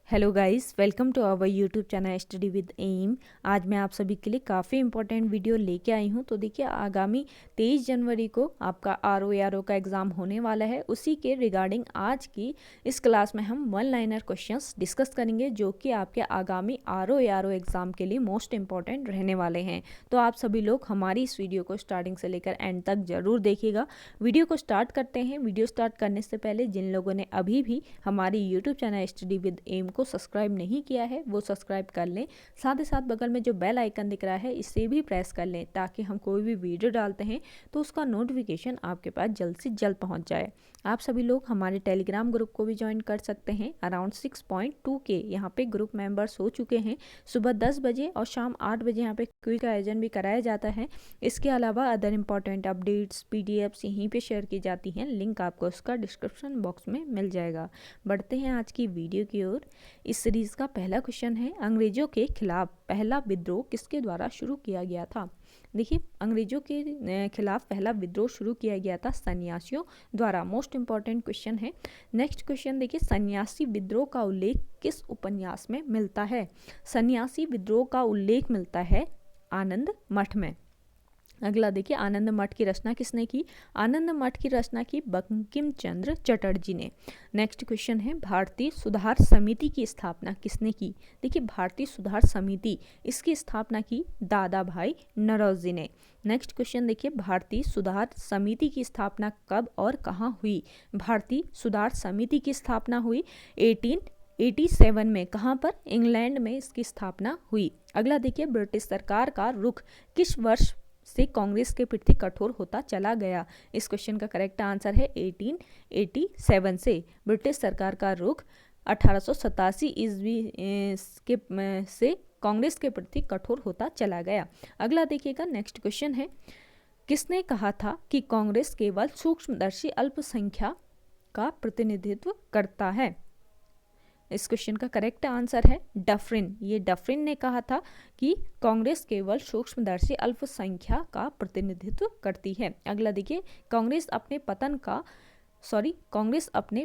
Hello guys, welcome to our YouTube channel study with M. आज मैं आप सभी के लिए काफ़ी इंपॉर्टेंट वीडियो लेके आई हूँ। तो देखिए, आगामी 23 जनवरी को आपका आर का एग्ज़ाम होने वाला है। उसी के रिगार्डिंग आज की इस क्लास में हम वन लाइनर क्वेश्चंस डिस्कस करेंगे, जो कि आपके आगामी आर एग्ज़ाम के लिए मोस्ट इंपॉर्टेंट रहने वाले हैं। तो आप सभी लोग हमारी इस वीडियो को स्टार्टिंग से लेकर एंड तक ज़रूर देखिएगा। वीडियो को स्टार्ट करते हैं। वीडियो स्टार्ट करने से पहले जिन लोगों ने अभी भी हमारी YouTube channel study with M को सब्सक्राइब नहीं किया है वो सब्सक्राइब कर लें। साथ ही साथ बगल में जो बेल आइकन दिख रहा है इसे भी प्रेस कर लें, ताकि हम कोई भी वीडियो डालते हैं तो उसका नोटिफिकेशन आपके पास जल्द से जल्द पहुंच जाए। आप सभी लोग हमारे टेलीग्राम ग्रुप को भी ज्वाइन कर सकते हैं। अराउंड 6.2 के यहाँ पे ग्रुप मेंबर्स हो चुके हैं। सुबह 10 बजे और शाम 8 बजे यहाँ पे क्विज का आयोजन भी कराया जाता है। इसके अलावा अदर इंपॉर्टेंट अपडेट्स PDFs यहीं पे शेयर की जाती हैं। लिंक आपको उसका डिस्क्रिप्शन बॉक्स में मिल जाएगा। बढ़ते हैं आज की वीडियो की ओर। इस सीरीज का पहला क्वेश्चन है, अंग्रेजों के खिलाफ पहला विद्रोह किसके द्वारा शुरू किया गया था। देखिए, अंग्रेजों के खिलाफ पहला विद्रोह शुरू किया गया था सन्यासियों द्वारा। मोस्ट इंपॉर्टेंट क्वेश्चन है। नेक्स्ट क्वेश्चन देखिए, सन्यासी विद्रोह का उल्लेख किस उपन्यास में मिलता है। सन्यासी विद्रोह का उल्लेख मिलता है आनंद मठ में। अगला देखिए, आनंद मठ की रचना किसने की। आनंद मठ की रचना की बंकिम चंद्र चटर्जी ने। नेक्स्ट क्वेश्चन है, भारतीय सुधार समिति की स्थापना किसने की। देखिए, भारतीय सुधार समिति इसकी स्थापना की दादा भाई नौरोजी ने। नेक्स्ट क्वेश्चन देखिए, भारतीय सुधार समिति की स्थापना कब और कहाँ हुई। भारतीय सुधार समिति की स्थापना हुई 1887 में। कहाँ पर? इंग्लैंड में इसकी स्थापना हुई। अगला देखिए, ब्रिटिश सरकार का रुख किस वर्ष से कांग्रेस के प्रति कठोर होता चला गया। इस क्वेश्चन का करेक्ट आंसर है 1887 से ब्रिटिश सरकार का रुख 1887 ईस्वी से कांग्रेस के प्रति कठोर होता चला गया। अगला देखिएगा, नेक्स्ट क्वेश्चन है, किसने कहा था कि कांग्रेस केवल सूक्ष्मदर्शी अल्पसंख्या का प्रतिनिधित्व करता है। इस क्वेश्चन का करेक्ट आंसर है डफरिन। ये डफरिन ने कहा था कि कांग्रेस केवल सूक्ष्मदर्शी अल्पसंख्या का प्रतिनिधित्व करती है। अगला देखिए, कांग्रेस अपने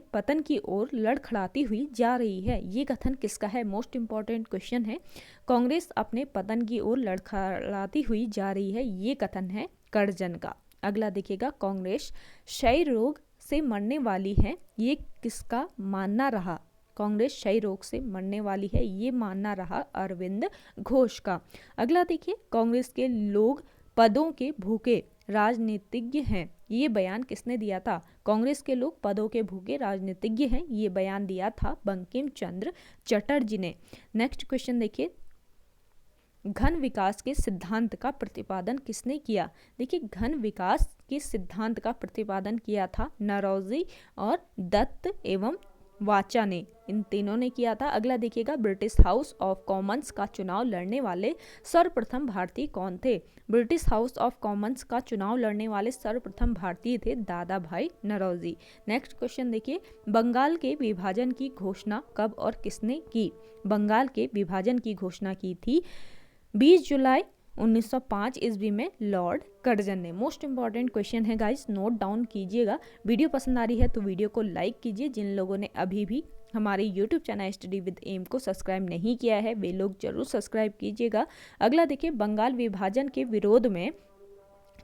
पतन की ओर लड़खड़ाती हुई जा रही है। ये कथन किसका है। मोस्ट इंपॉर्टेंट क्वेश्चन है। कांग्रेस अपने पतन की ओर लड़खड़ाती हुई जा रही है, ये कथन है कर्जन का। अगला देखिएगा, कांग्रेस क्षय रोग से मरने वाली है, ये किसका मानना रहा। कांग्रेस क्षय रोग से मरने वाली है, ये मानना रहा अरविंद घोष का। अगला देखिए, कांग्रेस के लोग पदों के भूखे राजनीतिज्ञ हैं, ये बयान किसने दिया था। कांग्रेस के लोग पदों के भूखे राजनीतिज्ञ हैं, ये बयान दिया था बंकिम चंद्र चटर्जी ने। नेक्स्ट क्वेश्चन देखिए, घन विकास के सिद्धांत का प्रतिपादन किसने किया। देखिए, घन विकास के सिद्धांत का प्रतिपादन किया था नौरोजी और दत्त एवं वाचा ने। इन तीनों ने किया था। अगला देखिएगा, ब्रिटिश हाउस ऑफ कॉमन्स का चुनाव लड़ने वाले सर्वप्रथम भारतीय कौन थे। ब्रिटिश हाउस ऑफ कॉमन्स का चुनाव लड़ने वाले सर्वप्रथम भारतीय थे दादा भाई नौरोजी। नेक्स्ट क्वेश्चन देखिए, बंगाल के विभाजन की घोषणा कब और किसने की। बंगाल के विभाजन की घोषणा की थी 20 जुलाई 1905 ईस्वी में लॉर्ड कर्जन ने। मोस्ट इंपॉर्टेंट क्वेश्चन है गाइस, नोट डाउन कीजिएगा। वीडियो पसंद आ रही है तो वीडियो को लाइक कीजिए। जिन लोगों ने अभी भी हमारे YouTube channel study with M को सब्सक्राइब नहीं किया है वे लोग जरूर सब्सक्राइब कीजिएगा। अगला देखिए, बंगाल विभाजन के विरोध में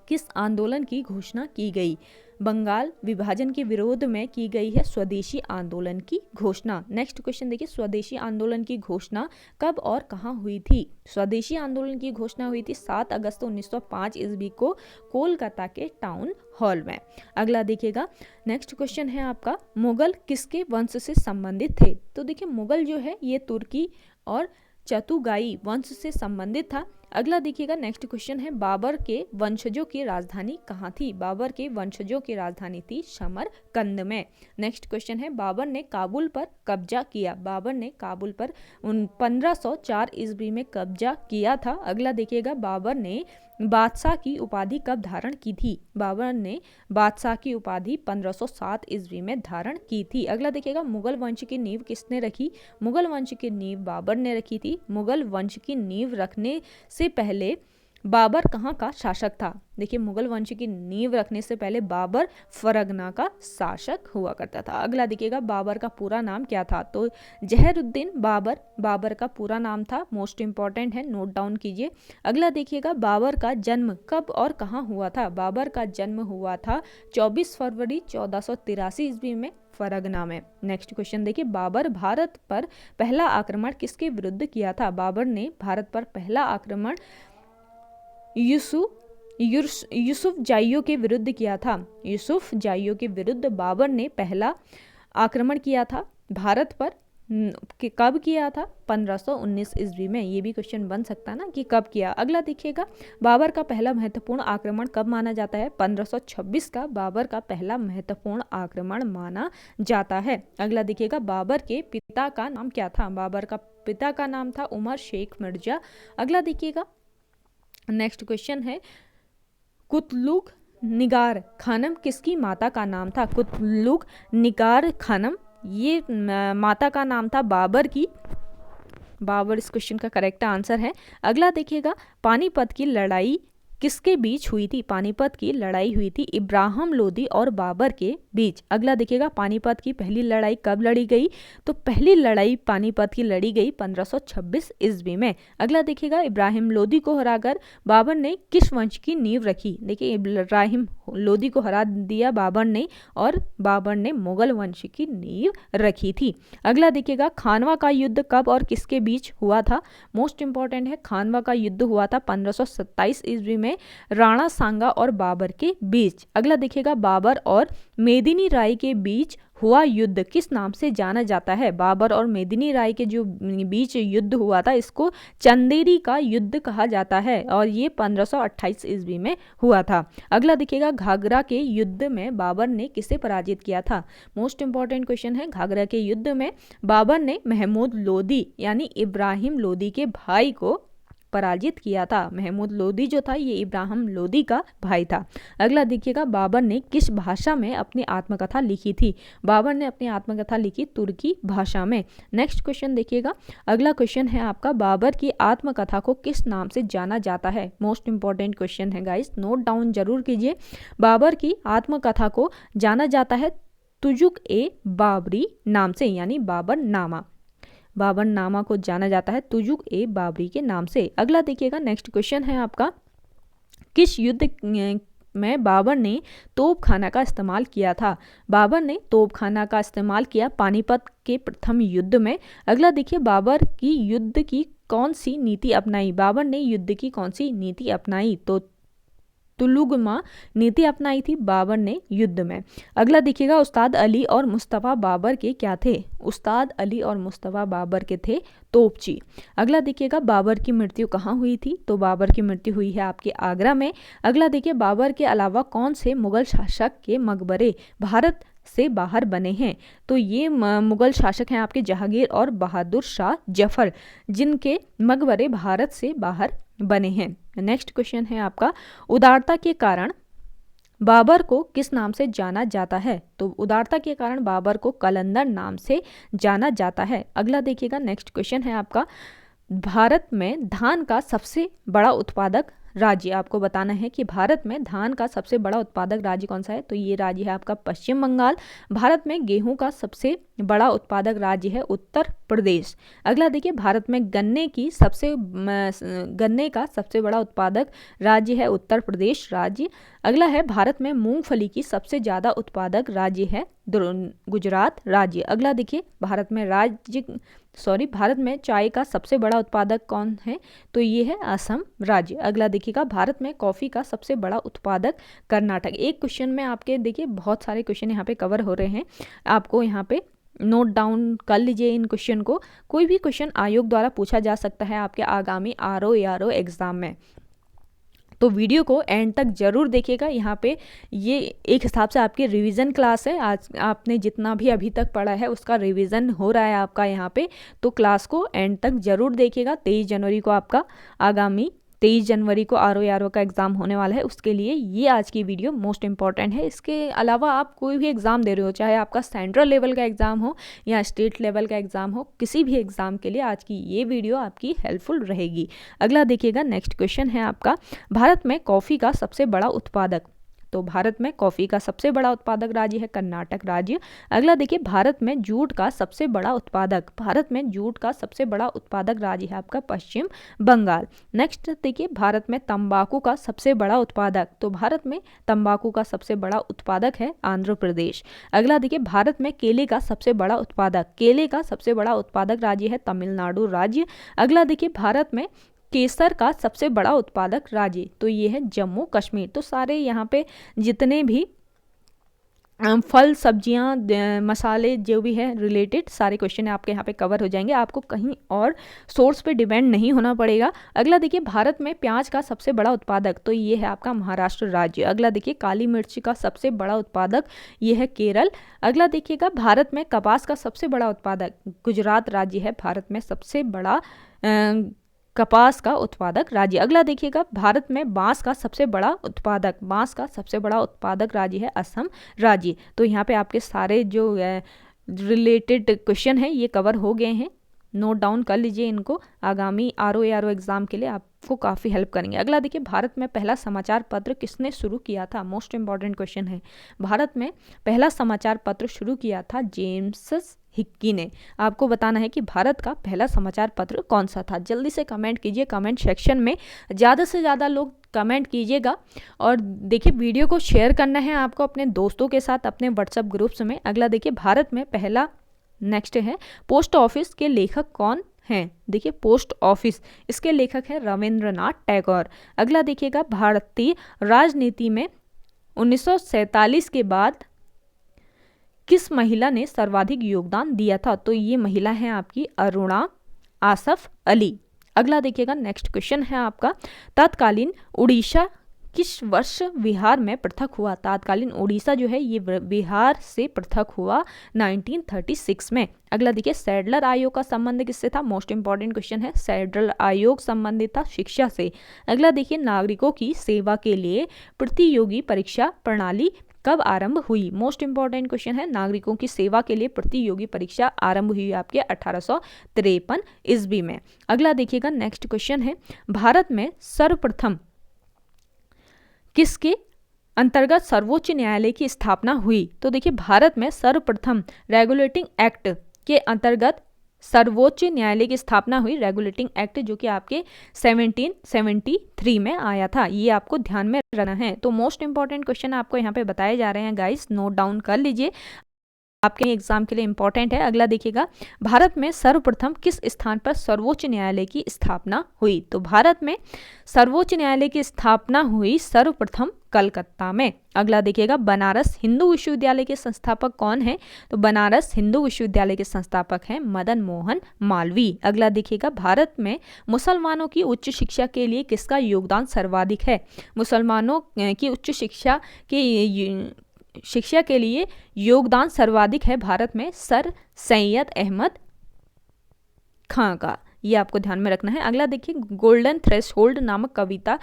किस आंदोलन की घोषणा की गई। बंगाल विभाजन के विरोध में की गई है स्वदेशी आंदोलन की घोषणा। नेक्स्ट क्वेश्चन देखिए, स्वदेशी आंदोलन की घोषणा कब और कहाँ हुई थी। स्वदेशी आंदोलन की घोषणा हुई थी 7 अगस्त 1905 ईस्वी को कोलकाता के टाउन हॉल में। अगला देखिएगा, नेक्स्ट क्वेश्चन है आपका, मुगल किसके वंश से संबंधित थे। तो देखिए, मुगल जो है ये तुर्की और चतुगाई वंश से संबंधित था। अगला देखिएगा, नेक्स्ट क्वेश्चन है, बाबर के वंशजों की राजधानी कहाँ थी। बाबर के वंशजों की राजधानी थी समरकंद में। नेक्स्ट क्वेश्चन है, बाबर ने काबुल पर कब्जा किया। बाबर ने काबुल पर 1504 ईस्वी में कब्जा किया था। अगला देखिएगा, बाबर ने बादशाह की उपाधि कब धारण की थी। बाबर ने बादशाह की उपाधि 1507 ईस्वी में धारण की थी। अगला देखिएगा, मुगल वंश की नींव किसने रखी। मुगल वंश की नींव बाबर ने रखी थी। मुगल वंश की नींव रखने से पहले बाबर कहाँ का शासक था? देखिए, मुगल वंश की नींव रखने से पहले बाबर फरगना का शासक हुआ करता था। अगला देखिएगा, बाबर का पूरा नाम क्या था? तो जहरुद्दीन बाबर, बाबर का पूरा नाम था। मोस्ट इंपॉर्टेंट है, नोट डाउन कीजिए। अगला देखिएगा, बाबर का जन्म कब और कहाँ हुआ था? बाबर का जन्म हुआ था 24 फरवरी 1483 ईस्वी में फरगना में। नेक्स्ट क्वेश्चन देखिए, बाबर भारत पर पहला आक्रमण किसके विरुद्ध किया था? बाबर ने भारत पर पहला आक्रमण यूसुफ जाइयों के विरुद्ध किया था। यूसुफ जाइयों के विरुद्ध बाबर ने पहला आक्रमण किया था भारत पर। कब किया था? 1519 ईस्वी में। ये भी क्वेश्चन बन सकता है ना कि कब किया। अगला देखिएगा, बाबर का पहला महत्वपूर्ण आक्रमण कब माना जाता है? 1526 का बाबर का पहला महत्वपूर्ण आक्रमण माना जाता है। अगला देखिएगा, बाबर के पिता का नाम क्या था? बाबर का पिता का नाम था उमर शेख मिर्जा। अगला देखिएगा, नेक्स्ट क्वेश्चन है, कुतलुग निगार खानम किसकी माता का नाम था? कुतलुग निगार खानम, ये माता का नाम था बाबर की। बाबर इस क्वेश्चन का करेक्ट आंसर है। अगला देखिएगा, पानीपत की लड़ाई किसके बीच हुई थी? पानीपत की लड़ाई हुई थी इब्राहिम लोदी और बाबर के बीच। अगला देखिएगा, पानीपत की पहली लड़ाई कब लड़ी गई? तो पहली लड़ाई पानीपत की लड़ी गई 1526 ईस्वी में। अगला देखिएगा, इब्राहिम लोदी को हराकर बाबर ने किस वंश की नींव रखी? देखिए, इब्राहिम लोदी को हरा दिया बाबर ने और बाबर ने मुगल वंश की नींव रखी थी। अगला देखिएगा, खानवा का युद्ध कब और किसके बीच हुआ था? मोस्ट इंपॉर्टेंट है, खानवा का युद्ध हुआ था 1527 ईस्वी में राणा सांगा और बाबर के बीच। अगला देखिएगा, बाबर और मेदिनी राय के बीच हुआ युद्ध किस नाम से जाना जाता है? बाबर और मेदिनी राय के जो बीच युद्ध हुआ था, इसको चंदेरी का युद्ध कहा जाता है और ये 1528 ईस्वी में हुआ था। अगला देखिएगा, घाघरा के युद्ध में बाबर ने किसे पराजित किया था? मोस्ट इंपॉर्टेंट क्वेश्चन है, घाघरा के युद्ध में बाबर ने महमूद लोदी यानी इब्राहिम लोदी के भाई को पराजित किया था। महमूद लोदी जो था, ये इब्राहिम लोदी का भाई था। अगला देखिएगा, बाबर ने किस भाषा में अपनी आत्मकथा लिखी थी? बाबर ने अपनी आत्मकथा लिखी तुर्की भाषा में। नेक्स्ट क्वेश्चन देखिएगा, अगला क्वेश्चन है आपका, बाबर की आत्मकथा को किस नाम से जाना जाता है? मोस्ट इंपॉर्टेंट क्वेश्चन है गाइस, नोट डाउन जरूर कीजिए। बाबर की आत्मकथा को जाना जाता है तुजुक ए बाबरी नाम से, यानी बाबर नामा। बाबर नामा को जाना जाता है तुजुक ए बाबरी के नाम से। अगला देखिएगा, नेक्स्ट क्वेश्चन है आपका, किस युद्ध में बाबर ने तोपखाना का इस्तेमाल किया था? बाबर ने तोपखाना का इस्तेमाल किया पानीपत के प्रथम युद्ध में। अगला देखिए, बाबर की युद्ध की कौन सी नीति अपनाई? बाबर ने युद्ध की कौन सी नीति अपनाई? तो तुलुगमा नीति अपनाई थी बाबर ने युद्ध में। अगला देखिएगा, उस्ताद अली और मुस्तफ़ा बाबर के क्या थे? उस्ताद अली और मुस्तफ़ा बाबर के थे तोपची। अगला देखिएगा, बाबर की मृत्यु कहाँ हुई थी? तो बाबर की मृत्यु हुई है आपके आगरा में। अगला देखिए, बाबर के अलावा कौन से मुगल शासक के मकबरे भारत से बाहर बने हैं? तो ये मुगल शासक हैं आपके जहांगीर और बहादुर शाह जफर, जिनके मकबरे भारत से बाहर बने हैं। नेक्स्ट क्वेश्चन है आपका, उदारता के कारण बाबर को किस नाम से जाना जाता है? तो उदारता के कारण बाबर को कलंदर नाम से जाना जाता है। अगला देखिएगा, नेक्स्ट क्वेश्चन है आपका, भारत में धान का सबसे बड़ा उत्पादक राज्य आपको बताना है कि भारत में धान का सबसे बड़ा उत्पादक राज्य कौन सा है? तो ये राज्य है आपका पश्चिम बंगाल। भारत में गेहूं का सबसे बड़ा उत्पादक राज्य है उत्तर प्रदेश। अगला देखिए, भारत में गन्ने का सबसे बड़ा उत्पादक राज्य है उत्तर प्रदेश राज्य। अगला है, भारत में मूंगफली की सबसे ज़्यादा उत्पादक राज्य है गुजरात राज्य। अगला देखिए, भारत में चाय का सबसे बड़ा उत्पादक कौन है? तो ये है असम राज्य। अगला देखिएगा, भारत में कॉफ़ी का सबसे बड़ा उत्पादक कर्नाटक। एक क्वेश्चन में आपके देखिए बहुत सारे क्वेश्चन यहाँ पे कवर हो रहे हैं, आपको यहाँ पे नोट डाउन कर लीजिए इन क्वेश्चन को। कोई भी क्वेश्चन आयोग द्वारा पूछा जा सकता है आपके आगामी RO एग्जाम में, तो वीडियो को एंड तक जरूर देखिएगा। यहाँ पे ये एक हिसाब से आपकी रिवीजन क्लास है। आज आपने जितना भी अभी तक पढ़ा है उसका रिवीजन हो रहा है आपका यहाँ पे, तो क्लास को एंड तक जरूर देखिएगा। 23 जनवरी को आपका आगामी 23 जनवरी को RO का एग्ज़ाम होने वाला है, उसके लिए ये आज की वीडियो मोस्ट इंपॉर्टेंट है। इसके अलावा आप कोई भी एग्ज़ाम दे रहे हो, चाहे आपका सेंट्रल लेवल का एग्ज़ाम हो या स्टेट लेवल का एग्ज़ाम हो, किसी भी एग्ज़ाम के लिए आज की ये वीडियो आपकी हेल्पफुल रहेगी। अगला देखिएगा, नेक्स्ट क्वेश्चन है आपका, भारत में कॉफ़ी का सबसे बड़ा उत्पादक। तो भारत में कॉफ़ी का सबसे बड़ा उत्पादक राज्य है कर्नाटक राज्य। अगला देखिए, भारत में जूट का सबसे बड़ा उत्पादक, भारत में जूट का सबसे बड़ा उत्पादक राज्य है आपका पश्चिम बंगाल। नेक्स्ट देखिए, भारत में तंबाकू का सबसे बड़ा उत्पादक, तो भारत में तंबाकू का सबसे बड़ा उत्पादक है आंध्र प्रदेश। अगला देखिए, भारत में केले का सबसे बड़ा उत्पादक, केले का सबसे बड़ा उत्पादक राज्य है तमिलनाडु राज्य। अगला देखिए, भारत में केसर का सबसे बड़ा उत्पादक राज्य, तो ये है जम्मू कश्मीर। तो सारे यहाँ पे जितने भी फल, सब्जियां, मसाले जो भी है रिलेटेड सारे क्वेश्चन आपके यहाँ पे कवर हो जाएंगे, आपको कहीं और सोर्स पे डिपेंड नहीं होना पड़ेगा। अगला देखिए, भारत में प्याज का सबसे बड़ा उत्पादक, तो ये है आपका महाराष्ट्र राज्य। अगला देखिए, काली मिर्च का सबसे बड़ा उत्पादक, ये है केरल। अगला देखिएगा, भारत में कपास का सबसे बड़ा उत्पादक गुजरात राज्य है, भारत में सबसे बड़ा कपास का उत्पादक राज्य। अगला देखिएगा, भारत में बांस का सबसे बड़ा उत्पादक, बांस का सबसे बड़ा उत्पादक राज्य है असम राज्य। तो यहाँ पे आपके सारे जो रिलेटेड क्वेश्चन हैं ये कवर हो गए हैं, नोट डाउन कर लीजिए इनको, आगामी RO एग्ज़ाम के लिए आपको काफ़ी हेल्प करेंगे। अगला देखिए, भारत में पहला समाचार पत्र किसने शुरू किया था, मोस्ट इंपॉर्टेंट क्वेश्चन है। भारत में पहला समाचार पत्र शुरू किया था जेम्स हिक्की ने। आपको बताना है कि भारत का पहला समाचार पत्र कौन सा था। जल्दी से कमेंट कीजिए, कमेंट सेक्शन में ज़्यादा से ज़्यादा लोग कमेंट कीजिएगा। और देखिए, वीडियो को शेयर करना है आपको अपने दोस्तों के साथ, अपने व्हाट्सएप ग्रुप्स में। अगला देखिए, भारत में पहला, नेक्स्ट है, पोस्ट ऑफिस के लेखक कौन हैं। देखिए, पोस्ट ऑफिस, इसके लेखक हैं रविंद्रनाथ टैगोर। अगला देखिएगा, भारतीय राजनीति में 1947 के बाद किस महिला ने सर्वाधिक योगदान दिया था, तो ये महिला है आपकी अरुणा आसफ अली। अगला देखिएगा, नेक्स्ट क्वेश्चन है आपका, तत्कालीन उड़ीसा किस वर्ष बिहार में पृथक हुआ। तत्कालीन उड़ीसा जो है ये बिहार से पृथक हुआ 1936 में। अगला देखिए, सैडलर आयोग का संबंध किससे था, मोस्ट इंपॉर्टेंट क्वेश्चन है, सैडलर आयोग संबंधित था शिक्षा से। अगला देखिए, नागरिकों की सेवा के लिए प्रतियोगी परीक्षा प्रणाली कब आरंभ हुई, मोस्ट इंपॉर्टेंट क्वेश्चन है, नागरिकों की सेवा के लिए प्रतियोगी परीक्षा आरंभ हुई आपके 1853 ईस्वी में। अगला देखिएगा, नेक्स्ट क्वेश्चन है, भारत में सर्वप्रथम किसके अंतर्गत सर्वोच्च न्यायालय की स्थापना हुई। तो देखिए, भारत में सर्वप्रथम रेगुलेटिंग एक्ट के अंतर्गत सर्वोच्च न्यायालय की स्थापना हुई, रेगुलेटिंग एक्ट, जो कि आपके 1773 में आया था। ये आपको ध्यान में रखना है। तो मोस्ट इंपॉर्टेंट क्वेश्चन आपको यहाँ पे बताए जा रहे हैं गाइस, नोट डाउन कर लीजिए, आपके एग्जाम के लिए इंपॉर्टेंट है। अगला देखिएगा, भारत में सर्वप्रथम किस स्थान पर सर्वोच्च न्यायालय की स्थापना हुई। तो भारत में सर्वोच्च न्यायालय की स्थापना हुई सर्वप्रथम कलकत्ता में। अगला देखिएगा, बनारस हिंदू विश्वविद्यालय के संस्थापक कौन है। तो बनारस हिंदू विश्वविद्यालय के संस्थापक हैं मदन मोहन मालवीय। अगला देखिएगा, भारत में मुसलमानों की उच्च शिक्षा के लिए किसका योगदान सर्वाधिक है। मुसलमानों की उच्च शिक्षा के लिए योगदान सर्वाधिक है भारत में सर सैयद अहमद खां का, ये आपको ध्यान में रखना है। अगला देखिए, गोल्डन थ्रेशोल्ड नामक कविता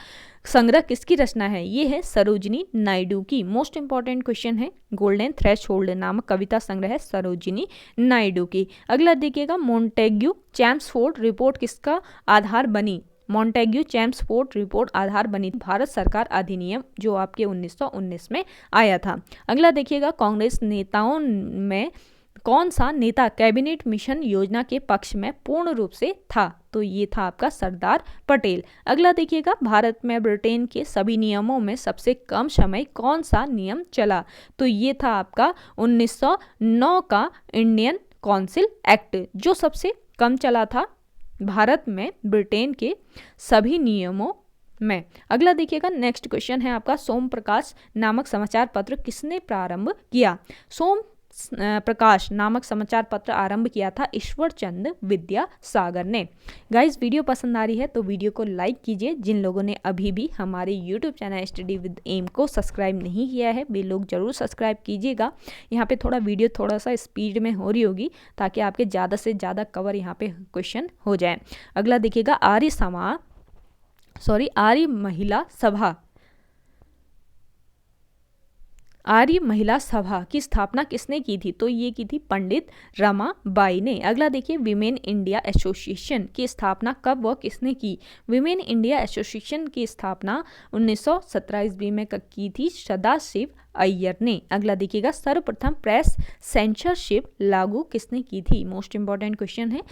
संग्रह किसकी रचना है, ये है सरोजिनी नायडू की। मोस्ट इंपॉर्टेंट क्वेश्चन है, गोल्डन थ्रेशोल्ड नामक कविता संग्रह है सरोजिनी नायडू की। अगला देखिएगा, मोंटेग्यू चैम्सफोर्ड रिपोर्ट किसका आधार बनी। मॉन्टेग्यू चैम्सफोर्ड रिपोर्ट आधार बनी भारत सरकार अधिनियम, जो आपके 1919 में आया था। अगला देखिएगा, कांग्रेस नेताओं में कौन सा नेता कैबिनेट मिशन योजना के पक्ष में पूर्ण रूप से था। तो ये था आपका सरदार पटेल। अगला देखिएगा, भारत में ब्रिटेन के सभी नियमों में सबसे कम समय कौन सा नियम चला। तो ये था आपका 1909 का इंडियन काउंसिल एक्ट, जो सबसे कम चला था भारत में ब्रिटेन के सभी नियमों में। अगला देखिएगा, नेक्स्ट क्वेश्चन है आपका, सोम प्रकाश नामक समाचार पत्र किसने प्रारंभ किया। सोम प्रकाश नामक समाचार पत्र आरंभ किया था ईश्वर चंद्र विद्यासागर ने। गाइस, वीडियो पसंद आ रही है तो वीडियो को लाइक कीजिए। जिन लोगों ने अभी भी हमारे YouTube channel study with M को सब्सक्राइब नहीं किया है, वे लोग जरूर सब्सक्राइब कीजिएगा। यहाँ पे वीडियो थोड़ा सा स्पीड में हो रही होगी, ताकि आपके ज़्यादा से ज़्यादा कवर यहाँ पे क्वेश्चन हो जाए। अगला देखिएगा, आर्य समाज आर्य महिला सभा, आर्य महिला सभा की स्थापना किसने की थी? तो ये की थी पंडित रमाबाई ने। अगला देखिए, विमेन इंडिया एसोसिएशन की स्थापना कब व किसने की? विमेन इंडिया एसोसिएशन की स्थापना 1917 ईस्वी में की थी सदाशिव अय्यर ने। अगला देखिएगा, सर्वप्रथम प्रेस सेंसरशिप लागू किसने की थी? मोस्ट इंपॉर्टेंट क्वेश्चन है।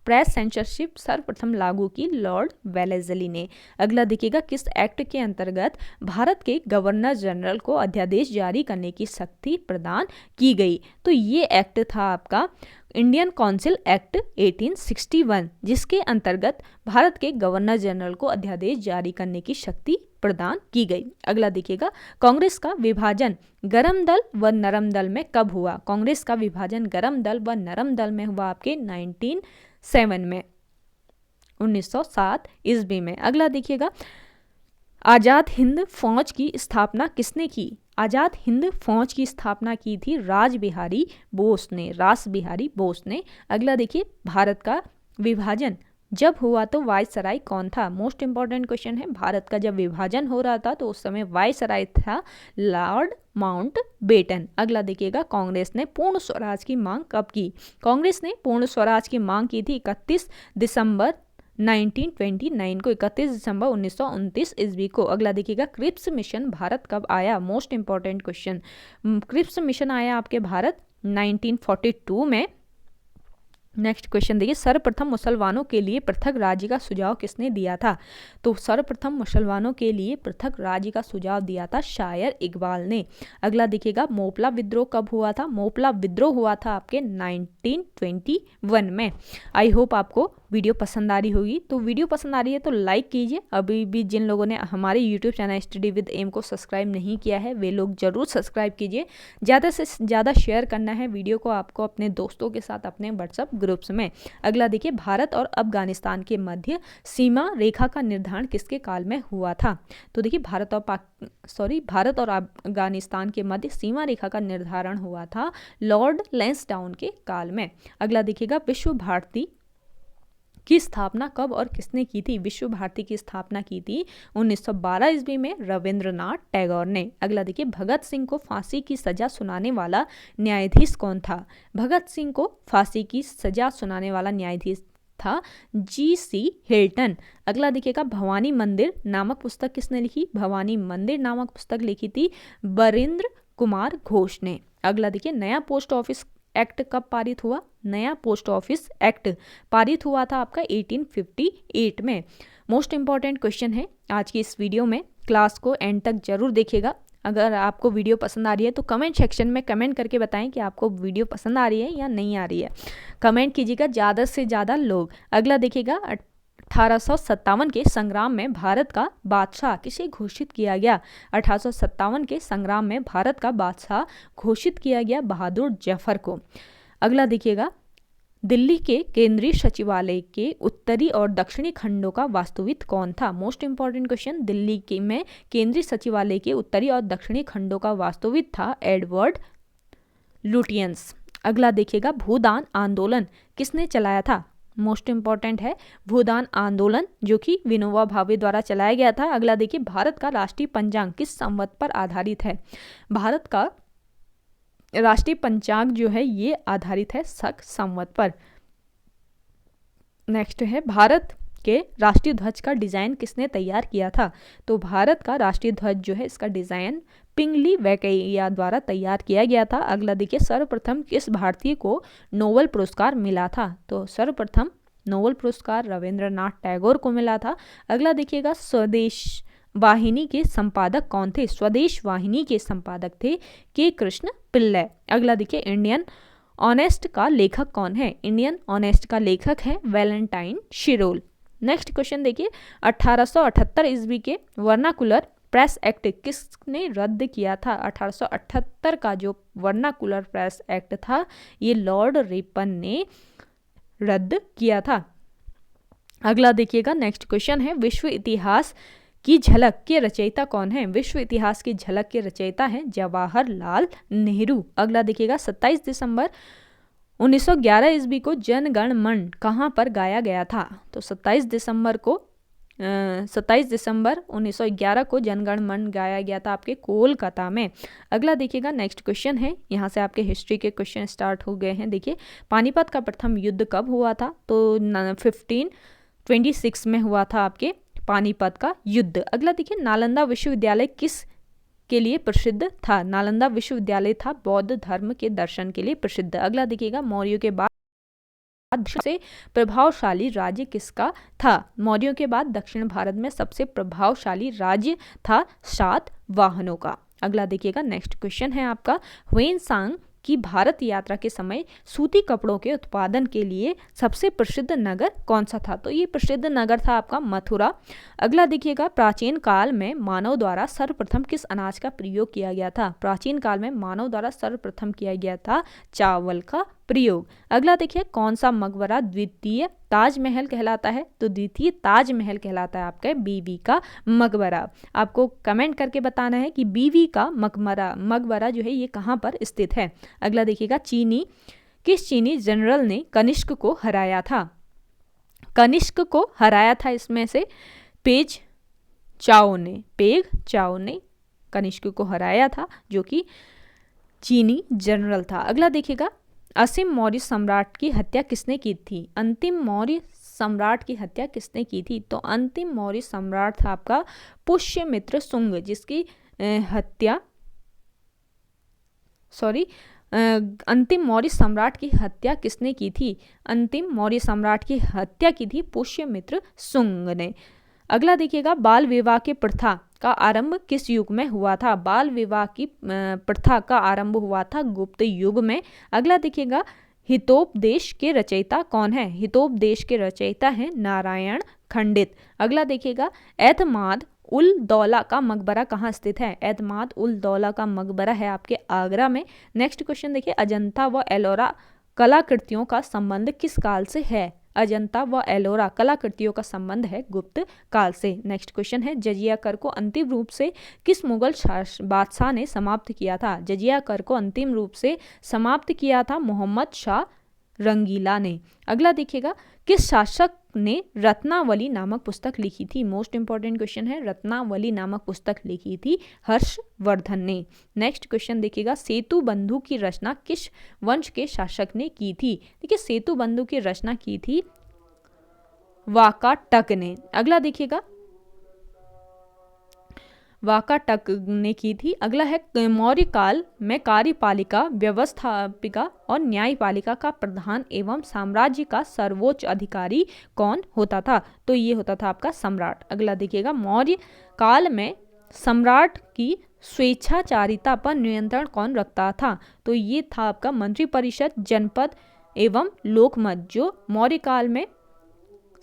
प्रेस सेंसरशिप सर्वप्रथम लागू की लॉर्ड वेलेस्ली ने। अगला देखिएगा, किस एक्ट के अंतर्गत भारत के गवर्नर जनरल को अध्यादेश जारी करने की शक्ति प्रदान की गई? तो ये एक्ट था आपका इंडियन काउंसिल एक्ट 1861, जिसके अंतर्गत भारत के गवर्नर जनरल को अध्यादेश जारी करने की शक्ति प्रदान की गई। अगला देखिएगा, कांग्रेस का विभाजन गरम दल व नरम दल में कब हुआ? कांग्रेस का विभाजन गरम दल व नरम दल में हुआ आपके 1907 ईस्वी में। अगला देखिएगा, आजाद हिंद फौज की स्थापना किसने की? आजाद हिंद फौज की स्थापना की थी रास बिहारी बोस ने। अगला देखिए, भारत का विभाजन जब हुआ तो वायसराय कौन था? मोस्ट इंपॉर्टेंट क्वेश्चन है। भारत का जब विभाजन हो रहा था तो उस समय वायसराय था लॉर्ड माउंटबेटन। अगला देखिएगा, कांग्रेस ने पूर्ण स्वराज की मांग कब की? कांग्रेस ने पूर्ण स्वराज की मांग की थी 31 दिसंबर 1929 को, 31 दिसंबर 1929 ईस्वी को। अगला देखिएगा, क्रिप्स मिशन भारत कब आया? Most important question. Cripps mission आया आपके भारत 1942 में। नेक्स्ट क्वेश्चन देखिए, सर्वप्रथम मुसलमानों के लिए पृथक राज्य का सुझाव किसने दिया था? तो सर्वप्रथम मुसलमानों के लिए पृथक राज्य का सुझाव दिया था शायर इकबाल ने। अगला देखिएगा, मोपला विद्रोह कब हुआ था? मोपला विद्रोह हुआ था आपके 1921 में। आई होप आपको वीडियो पसंद आ रही होगी। तो वीडियो पसंद आ रही है तो लाइक कीजिए। अभी भी जिन लोगों ने हमारे YouTube channel study with M को सब्सक्राइब नहीं किया है वे लोग जरूर सब्सक्राइब कीजिए। ज़्यादा से ज़्यादा शेयर करना है वीडियो को आपको अपने दोस्तों के साथ अपने व्हाट्सएप ग्रुप्स में। अगला देखिए, भारत और अफगानिस्तान के मध्य सीमा रेखा का निर्धारण किसके काल में हुआ था? तो देखिए, भारत और अफगानिस्तान के मध्य सीमा रेखा का निर्धारण हुआ था लॉर्ड लैंसडाउन के काल में। अगला देखिएगा, विश्व भारती की स्थापना कब और किसने की थी? विश्व भारती की स्थापना की थी 1912 ईस्वी में रविंद्रनाथ टैगोर ने। अगला देखिए, भगत सिंह को फांसी की सजा सुनाने वाला न्यायाधीश कौन था? भगत सिंह को फांसी की सजा सुनाने वाला न्यायाधीश था G.C. हिल्टन। अगला देखिएगा, भवानी मंदिर नामक पुस्तक किसने लिखी? भवानी मंदिर नामक पुस्तक लिखी थी बरिंद्र कुमार घोष ने। अगला देखिए, नया पोस्ट ऑफिस एक्ट कब पारित हुआ? नया पोस्ट ऑफिस एक्ट पारित हुआ था आपका 1858 में। मोस्ट इंपॉर्टेंट क्वेश्चन है आज की इस वीडियो में। क्लास को एंड तक जरूर देखिएगा। अगर आपको वीडियो पसंद आ रही है तो कमेंट सेक्शन में कमेंट करके बताएं कि आपको वीडियो पसंद आ रही है या नहीं आ रही है। कमेंट कीजिएगा ज़्यादा से ज़्यादा लोग। अगला देखिएगा, 1857 के संग्राम में भारत का बादशाह किसे घोषित किया गया? 1857 के संग्राम में भारत का बादशाह घोषित किया गया बहादुर जफर को। अगला देखिएगा, दिल्ली के केंद्रीय सचिवालय के उत्तरी और दक्षिणी खंडों का वास्तुविद कौन था? Most important question. दिल्ली में केंद्रीय सचिवालय के उत्तरी और दक्षिणी खंडों का वास्तुविद था एडवर्ड लुटियंस। अगला देखिएगा, भूदान आंदोलन किसने चलाया था? मोस्ट इंपॉर्टेंट है भूदान आंदोलन, जो कि विनोबा भावे द्वारा चलाया गया था। अगला देखिए, भारत का राष्ट्रीय पंचांग किस संवत पर आधारित है? भारत का राष्ट्रीय पंचांग जो है ये आधारित है शक संवत पर। नेक्स्ट है, भारत के राष्ट्रीय ध्वज का डिजाइन किसने तैयार किया था? तो भारत का राष्ट्रीय ध्वज जो है इसका डिजाइन पिंगली वैकेया द्वारा तैयार किया गया था। अगला देखिए, सर्वप्रथम किस भारतीय को नोबेल पुरस्कार मिला था? तो सर्वप्रथम नोबेल पुरस्कार रविंद्रनाथ टैगोर को मिला था। अगला देखिएगा, स्वदेश वाहिनी के संपादक कौन थे? स्वदेश वाहिनी के संपादक थे के कृष्ण पिल्लै। अगला देखिए, इंडियन ऑनेस्ट का लेखक कौन है? इंडियन ऑनेस्ट का लेखक है वैलेंटाइन शिरोल। नेक्स्ट क्वेश्चन देखिए, 1878 ईस्वी के वर्नाकुलर प्रेस एक्ट किसने रद्द किया था? 1878 का जो वर्नाकुलर प्रेस एक्ट था ये लॉर्ड रिपन ने रद्द किया था। अगला देखिएगा, नेक्स्ट क्वेश्चन है, विश्व इतिहास की झलक के रचयिता कौन है? विश्व इतिहास की झलक के रचयिता हैं जवाहरलाल नेहरू। अगला देखिएगा, 27 दिसंबर 1911 ईस्वी को जन गण मन कहाँ पर गाया गया था? तो 27 दिसंबर को 27 दिसंबर 1911 को जनगण मन गाया गया था आपके कोलकाता में। अगला देखिएगा, नेक्स्ट क्वेश्चन है, यहाँ से आपके हिस्ट्री के क्वेश्चन स्टार्ट हो गए हैं। देखिए, पानीपत का प्रथम युद्ध कब हुआ था? तो 1526 में हुआ था आपके पानीपत का युद्ध। अगला देखिए, नालंदा विश्वविद्यालय किस के लिए प्रसिद्ध था? नालंदा विश्वविद्यालय था बौद्ध धर्म के दर्शन के लिए प्रसिद्ध। अगला देखिएगा, मौर्यों के बाद सबसे प्रभावशाली राज्य किसका था? मौर्यों के बाद दक्षिण भारत में सबसे प्रभावशाली राज्य था सातवाहनों का। अगला देखिएगा, नेक्स्ट क्वेश्चन है आपका, ह्वेनसांग की भारत यात्रा के समय सूती कपड़ों के उत्पादन के लिए सबसे प्रसिद्ध नगर कौन सा था? तो ये प्रसिद्ध नगर था आपका मथुरा। अगला देखिएगा, प्राचीन काल में मानव द्वारा सर्वप्रथम किस अनाज का प्रयोग किया गया था? प्राचीन काल में मानव द्वारा सर्वप्रथम किया गया था चावल का प्रयोग। अगला देखिए, कौन सा मकबरा द्वितीय ताजमहल कहलाता है? तो द्वितीय ताजमहल कहलाता है आपका बीवी का मकबरा। आपको कमेंट करके बताना है कि बीवी का मकबरा जो है ये कहाँ पर स्थित है। अगला देखिएगा, किस चीनी जनरल ने कनिष्क को हराया था? कनिष्क को हराया था इसमें से पेग चाओ ने कनिष्क को हराया था, जो कि चीनी जनरल था। अगला देखिएगा, अंतिम मौर्य सम्राट की हत्या किसने की थी? अंतिम मौर्य सम्राट की हत्या किसने की थी? तो अंतिम मौर्य सम्राट था आपका पुष्यमित्र शुंग, जिसकी अंतिम मौर्य सम्राट की हत्या किसने की थी? अंतिम मौर्य सम्राट की हत्या की थी पुष्यमित्र शुंग ने। अगला देखिएगा, बाल विवाह की प्रथा का आरंभ किस युग में हुआ था? बाल विवाह की प्रथा का आरंभ हुआ था गुप्त युग में। अगला देखिएगा, हितोपदेश के रचयिता कौन है? हितोपदेश के रचयिता हैं नारायण खंडित। अगला देखिएगा, एतमाद उल दौला का मकबरा कहाँ स्थित है? एतमाद उल दौला का मकबरा है आपके आगरा में। नेक्स्ट क्वेश्चन देखिए, अजंता व एलोरा कलाकृतियों का संबंध किस काल से है? अजंता व एलोरा कलाकृतियों का संबंध है गुप्त काल से। नेक्स्ट क्वेश्चन है, जजिया कर को अंतिम रूप से किस मुगल बादशाह ने समाप्त किया था? जजिया कर को अंतिम रूप से समाप्त किया था मोहम्मद शाह रंगीला ने। अगला देखिएगा, किस शासक ने रत्नावली नामक पुस्तक लिखी थी? मोस्ट इंपॉर्टेंट क्वेश्चन है, रत्नावली नामक पुस्तक लिखी थी हर्षवर्धन ने। नेक्स्ट क्वेश्चन देखिएगा, सेतु बंधु की रचना किस वंश के शासक ने की थी? देखिए, सेतु बंधु की रचना की थी वाकाटक ने। अगला देखिएगा, वाकाटक ने की थी। अगला है, मौर्य काल में कार्यपालिका, व्यवस्थापिका और न्यायपालिका का प्रधान एवं साम्राज्य का सर्वोच्च अधिकारी कौन होता था? तो ये होता था आपका सम्राट। अगला देखिएगा, मौर्य काल में सम्राट की स्वेच्छाचारिता पर नियंत्रण कौन रखता था? तो ये था आपका मंत्रिपरिषद, जनपद एवं लोकमत, जो मौर्य काल में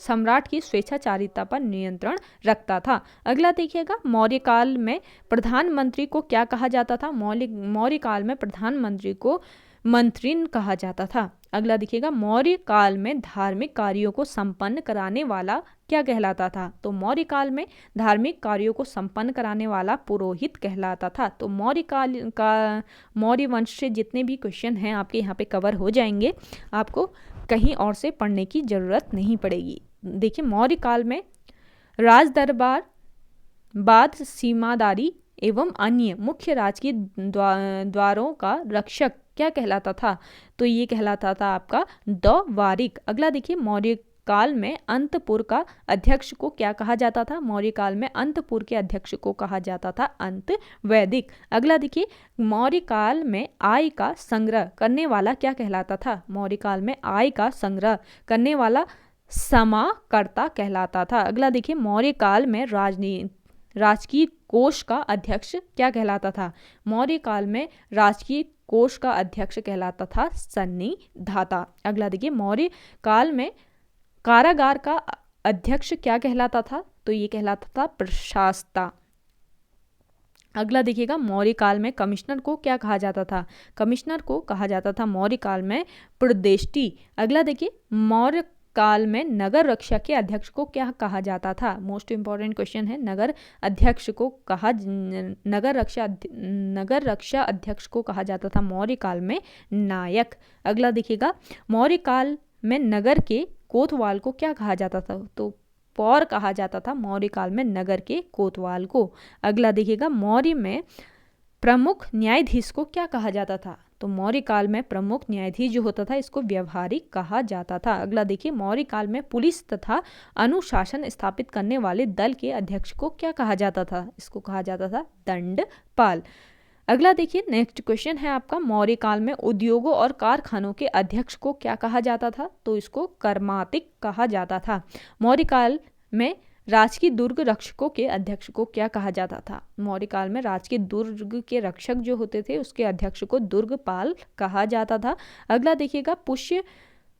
सम्राट की स्वेच्छाचारिता पर नियंत्रण रखता था। अगला देखिएगा, मौर्य काल में प्रधानमंत्री को क्या कहा जाता था? मौर्य काल में प्रधानमंत्री को मंत्रिन कहा जाता था। अगला देखिएगा, मौर्य काल में धार्मिक कार्यों को संपन्न कराने वाला क्या कहलाता था? तो मौर्य काल में धार्मिक कार्यों को संपन्न कराने वाला पुरोहित कहलाता था। तो मौर्य काल का मौर्य वंश से जितने भी क्वेश्चन हैं आपके यहाँ पे कवर हो जाएंगे, आपको कहीं और से पढ़ने की जरूरत नहीं पड़ेगी। देखिए, मौर्य काल में राज दरबार, बाद सीमादारी एवं अन्य मुख्य राजकीय द्वारों का रक्षक क्या कहलाता था? तो ये कहलाता था आपका द्वारिक। अगला देखिए, मौर्य काल में अंतपुर का अध्यक्ष को क्या कहा जाता था? मौर्य काल में अंतपुर के अध्यक्ष को कहा जाता था अंतवैदिक। अगला देखिए, मौर्य काल में आय का संग्रह करने वाला क्या कहलाता था? मौर्य काल में आय का संग्रह करने वाला समाकर्ता कहलाता था। अगला देखिए, मौर्य काल में राजकीय कोष का अध्यक्ष क्या कहलाता था? मौर्य काल में राजकीय कोष का अध्यक्ष कहलाता था सन्निधाता। अगला देखिए, मौर्य काल में कारागार का अध्यक्ष क्या कहलाता था? तो ये कहलाता था प्रशासता। अगला देखिएगा, मौर्य काल में कमिश्नर को क्या कहा जाता था? कमिश्नर को कहा जाता था मौर्य काल में प्रदेष्टि। अगला देखिए, मौर्य काल में नगर रक्षा के अध्यक्ष को क्या कहा जाता था? मोस्ट इंपॉर्टेंट क्वेश्चन है, नगर रक्षा अध्यक्ष को कहा जाता था मौर्य काल में नायक। अगला देखिएगा, मौर्य काल में नगर के कोतवाल को क्या कहा जाता था? तो पौर कहा जाता था मौर्य काल में नगर के कोतवाल को। अगला देखिएगा, मौर्य में प्रमुख न्यायाधीश को क्या कहा जाता था? तो मौर्य काल में प्रमुख न्यायाधीश जो होता था इसको व्यवहारिक कहा जाता था। अगला देखिए, मौर्य काल में पुलिस तथा अनुशासन स्थापित करने वाले दल के अध्यक्ष को क्या कहा जाता था? इसको कहा जाता था दंडपाल। अगला देखिए, नेक्स्ट क्वेश्चन है आपका, मौर्य काल में उद्योगों और कारखानों के अध्यक्ष को क्या कहा जाता था? तो इसको कर्मातिक कहा जाता था। मौर्य काल में राजकीय दुर्ग रक्षकों के अध्यक्ष को क्या कहा जाता था? मौर्य काल में राजकीय दुर्ग के रक्षक जो होते थे उसके अध्यक्ष को दुर्गपाल कहा जाता था। अगला देखिएगा, पुष्यभूति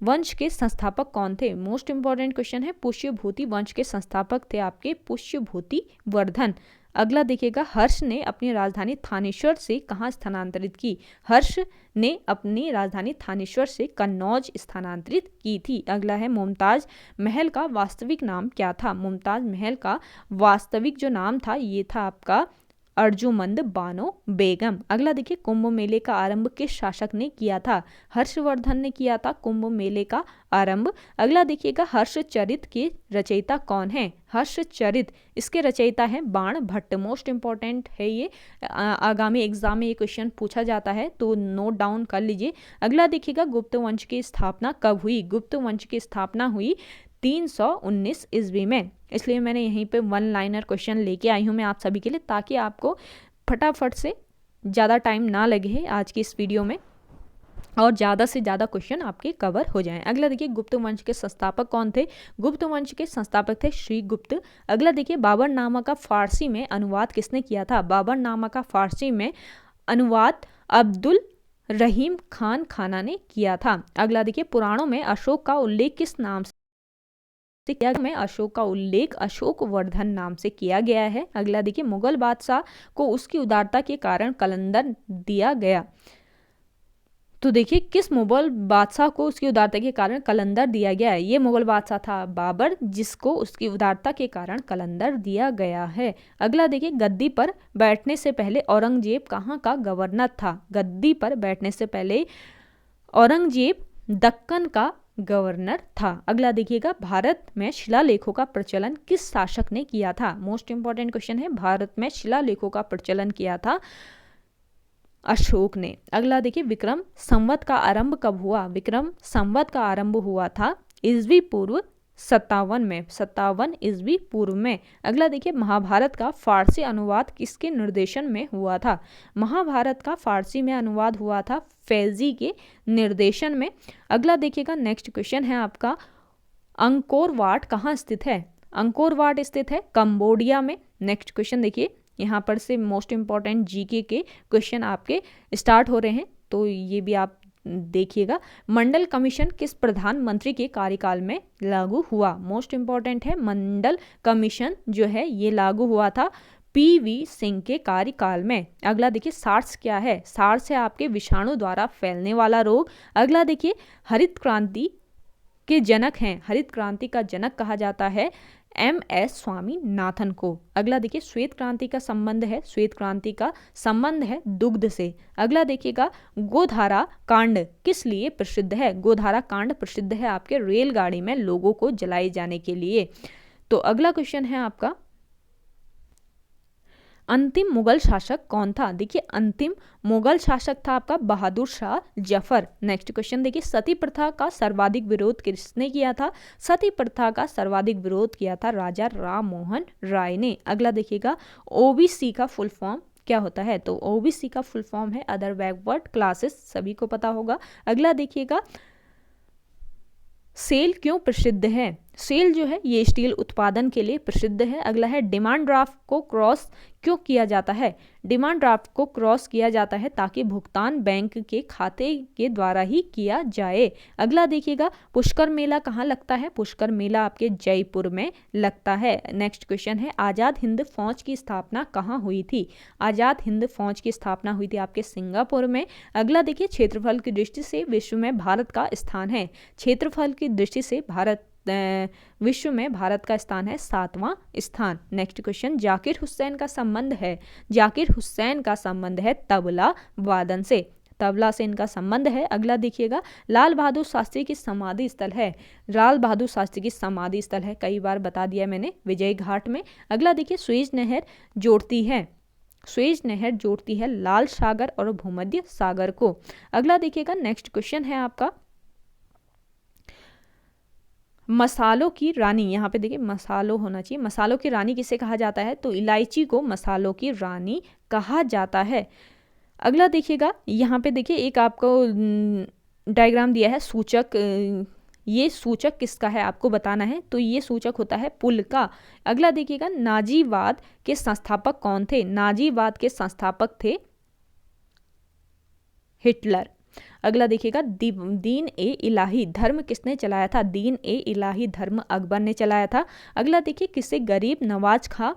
वंश के संस्थापक कौन थे? मोस्ट इंपॉर्टेंट क्वेश्चन है। पुष्यभूति वंश के संस्थापक थे आपके पुष्यभूति वर्धन। अगला देखिएगा, हर्ष ने अपनी राजधानी थानेश्वर से कहाँ स्थानांतरित की? हर्ष ने अपनी राजधानी थानेश्वर से कन्नौज स्थानांतरित की थी। अगला है, मुमताज महल का वास्तविक नाम क्या था? मुमताज महल का वास्तविक जो नाम था ये था आपका अर्जुमंद बानो बेगम। अगला देखिए, कुंभ मेले का आरंभ किस शासक ने किया था? हर्षवर्धन ने किया था कुंभ मेले का आरंभ। अगला देखिएगा, हर्षचरित के रचयिता कौन है? हर्षचरित इसके रचयिता है बाण भट्ट। मोस्ट इंपॉर्टेंट है ये, आगामी एग्जाम में ये क्वेश्चन पूछा जाता है तो नोट डाउन कर लीजिए। अगला देखिएगा, गुप्त वंश की स्थापना कब हुई? गुप्त वंश की स्थापना हुई 319 ईस्वी में। इसलिए मैंने यहीं पे वन लाइनर क्वेश्चन लेके आई हूँ मैं आप सभी के लिए, ताकि आपको फटाफट से ज़्यादा टाइम ना लगे आज की इस वीडियो में और ज़्यादा से ज़्यादा क्वेश्चन आपके कवर हो जाएं। अगला देखिए, गुप्त वंश के संस्थापक कौन थे? गुप्त वंश के संस्थापक थे श्रीगुप्त। अगला देखिए, बाबरनामा का फारसी में अनुवाद किसने किया था? बाबरनामा का फारसी में अनुवाद अब्दुल रहीम खान खाना ने किया था। अगला देखिए, पुराणों में अशोक का उल्लेख किस नाम से किया? में अशोक का उल्लेख अशोक वर्धन नाम से किया गया है। अगला देखिए, मुगल बादशाह को उसकी उदारता के कारण कलंदर दिया गया। तो देखिए, किस मुगल बादशाह को उसकी उदारता के कारण कलंदर दिया गया है? ये मुगल बादशाह था बाबर, जिसको उसकी उदारता के कारण कलंदर दिया गया है। अगला देखिए, गद्दी पर बैठने से पहले औरंगजेब कहाँ का गवर्नर था? गद्दी पर बैठने से पहले औरंगजेब दक्कन का गवर्नर था। अगला देखिएगा, भारत में शिलालेखों का प्रचलन किस शासक ने किया था? मोस्ट इंपॉर्टेंट क्वेश्चन है, भारत में शिलालेखों का प्रचलन किया था अशोक ने। अगला देखिए, विक्रम संवत का आरंभ कब हुआ? विक्रम संवत का आरंभ हुआ था ईस्वी पूर्व 57 में, 57 ईस्वी पूर्व में। अगला देखिए, महाभारत का फारसी अनुवाद किसके निर्देशन में हुआ था? महाभारत का फारसी में अनुवाद हुआ था फैजी के निर्देशन में। अगला देखिएगा, नेक्स्ट क्वेश्चन है आपका, अंकोर वाट कहाँ स्थित है? अंकोर वाट स्थित है कंबोडिया में। नेक्स्ट क्वेश्चन देखिए, यहाँ पर से मोस्ट इंपॉर्टेंट जीके के क्वेश्चन आपके स्टार्ट हो रहे हैं, तो ये भी आप देखिएगा। मंडल कमीशन किस प्रधानमंत्री के कार्यकाल में लागू हुआ? मोस्ट इंपॉर्टेंट है, मंडल कमीशन जो है ये लागू हुआ था पीवी सिंह के कार्यकाल में। अगला देखिए, सार्स क्या है? सार्स है आपके विषाणु द्वारा फैलने वाला रोग। अगला देखिए, हरित क्रांति के जनक हैं, हरित क्रांति का जनक कहा जाता है MS स्वामीनाथन को। अगला देखिए, श्वेत क्रांति का संबंध है, श्वेत क्रांति का संबंध है दुग्ध से। अगला देखिएगा, गोधारा कांड किस लिए प्रसिद्ध है? गोधारा कांड प्रसिद्ध है आपके रेलगाड़ी में लोगों को जलाए जाने के लिए। तो अगला क्वेश्चन है आपका, अंतिम मुगल शासक कौन था? देखिए, अंतिम मुगल शासक था आपका बहादुर शाह जफर। नेक्स्ट क्वेश्चन देखिए, सती प्रथा का सर्वाधिक विरोध किसने किया था? सती प्रथा का सर्वाधिक विरोध किया था राजा राम मोहन राय ने। अगला देखिएगा, OBC का फुल फॉर्म क्या होता है? तो OBC का फुल फॉर्म है अदर बैकवर्ड क्लासेस, सभी को पता होगा। अगला देखिएगा, सेल क्यों प्रसिद्ध है? सेल जो है ये स्टील उत्पादन के लिए प्रसिद्ध है। अगला है, डिमांड ड्राफ्ट को क्रॉस क्यों किया जाता है? डिमांड ड्राफ्ट को क्रॉस किया जाता है ताकि भुगतान बैंक के खाते के द्वारा ही किया जाए। अगला देखिएगा, पुष्कर मेला कहाँ लगता है? पुष्कर मेला आपके जयपुर में लगता है। नेक्स्ट क्वेश्चन है, आज़ाद हिंद फौज की स्थापना कहाँ हुई थी? आज़ाद हिंद फौज की स्थापना हुई थी आपके सिंगापुर में। अगला देखिए, क्षेत्रफल की दृष्टि से विश्व में भारत का स्थान है। क्षेत्रफल की दृष्टि से विश्व में भारत का स्थान है 7वां स्थान। नेक्स्ट क्वेश्चन, जाकिर हुसैन का संबंध है, जाकिर हुसैन का संबंध है तबला वादन से। तबला से इनका संबंध है। अगला देखिएगा, लाल बहादुर शास्त्री की समाधि स्थल है, लाल बहादुर शास्त्री की समाधि स्थल है, कई बार बता दिया मैंने, विजय घाट में। अगला देखिए, स्वेज नहर जोड़ती है, स्वेज नहर जोड़ती है लाल सागर और भूमध्य सागर को। अगला देखिएगा, नेक्स्ट क्वेश्चन है आपका, मसालों की रानी, यहाँ पे देखिए मसालों होना चाहिए, मसालों की रानी किसे कहा जाता है, तो इलायची को मसालों की रानी कहा जाता है। अगला देखिएगा, यहाँ पे देखिए एक आपको डायग्राम दिया है सूचक, ये सूचक किसका है आपको बताना है, तो ये सूचक होता है पुल का। अगला देखिएगा, नाजीवाद के संस्थापक कौन थे, नाजीवाद के संस्थापक थे हिटलर। अगला देखिएगा, दीन ए इलाही धर्म किसने चलाया था, दीन ए इलाही धर्म अकबर ने चलाया था। अगला देखिए, किसे गरीब नवाज खां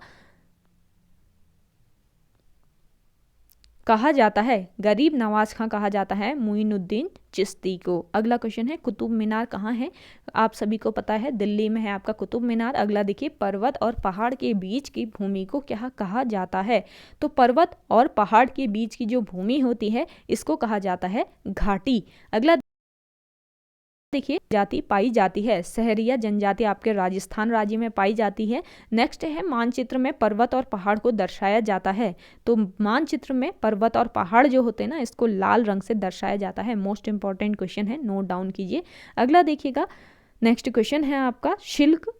कहा जाता है, गरीब नवाज खां कहा जाता है मुइनुद्दीन चिश्ती को। अगला क्वेश्चन है, कुतुब मीनार कहाँ है, आप सभी को पता है दिल्ली में है आपका कुतुब मीनार। अगला देखिए, पर्वत और पहाड़ के बीच की भूमि को क्या कहा जाता है, तो पर्वत और पहाड़ के बीच की जो भूमि होती है इसको कहा जाता है घाटी। अगला देखिए, जाति पाई जाती है, सहरिया जनजाति आपके राजस्थान राज्य में पाई जाती है। नेक्स्ट है, मानचित्र में पर्वत और पहाड़ को दर्शाया जाता है, तो मानचित्र में पर्वत और पहाड़ जो होते हैं ना इसको लाल रंग से दर्शाया जाता है। मोस्ट इंपॉर्टेंट क्वेश्चन है, नोट डाउन कीजिए। अगला देखिएगा, नेक्स्ट क्वेश्चन है आपका, सिल्क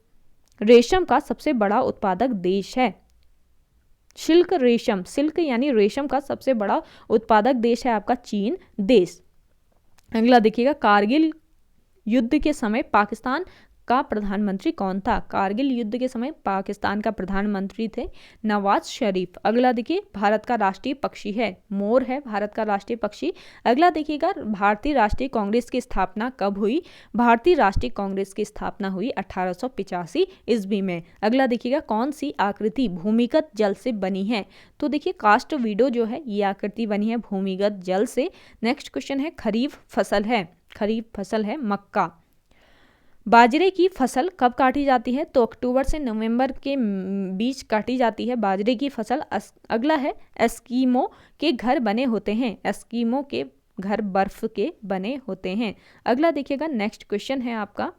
रेशम का सबसे बड़ा उत्पादक देश है, सिल्क रेशम, सिल्क यानी रेशम का सबसे बड़ा उत्पादक देश है आपका चीन देश। अगला देखिएगा, कारगिल युद्ध के समय पाकिस्तान का प्रधानमंत्री कौन था, कारगिल युद्ध के समय पाकिस्तान का प्रधानमंत्री थे नवाज शरीफ। अगला देखिए, भारत का राष्ट्रीय पक्षी है, मोर है भारत का राष्ट्रीय पक्षी। अगला देखिएगा, भारतीय राष्ट्रीय कांग्रेस की स्थापना कब हुई, भारतीय राष्ट्रीय कांग्रेस की स्थापना हुई 1885 ईस्वी में। अगला देखिएगा, कौन सी आकृति भूमिगत जल से बनी है, तो देखिए कास्ट वीडो जो है ये आकृति बनी है भूमिगत जल से। नेक्स्ट क्वेश्चन है, खरीफ फसल है, खरीफ फसल है मक्का। बाजरे की फसल कब काटी जाती है, तो अक्टूबर से नवंबर के बीच काटी जाती है बाजरे की फसल। अगला है, एस्कीमो के घर बने होते हैं, एस्कीमो के घर बर्फ के बने होते हैं। अगला देखिएगा, नेक्स्ट क्वेश्चन है आपका,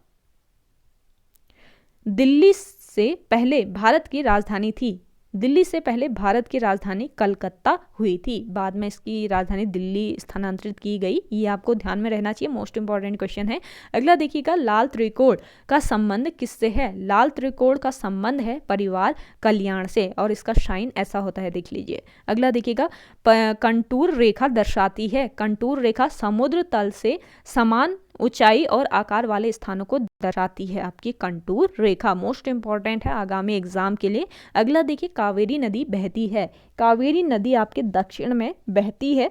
दिल्ली से पहले भारत की राजधानी थी, दिल्ली से पहले भारत की राजधानी कलकत्ता हुई थी, बाद में इसकी राजधानी दिल्ली स्थानांतरित की गई, ये आपको ध्यान में रहना चाहिए, मोस्ट इंपॉर्टेंट क्वेश्चन है। अगला देखिएगा, लाल त्रिकोण का संबंध किससे है, लाल त्रिकोण का संबंध है परिवार कल्याण से, और इसका शाइन ऐसा होता है देख लीजिए। अगला देखिएगा, कंटूर रेखा दर्शाती है, कंटूर रेखा समुद्र तल से समान ऊंचाई और आकार वाले स्थानों को दर्शाती है आपकी कंटूर रेखा, मोस्ट इंपॉर्टेंट है आगामी एग्जाम के लिए। अगला देखिए, कावेरी नदी बहती है, कावेरी नदी आपके दक्षिण में बहती है।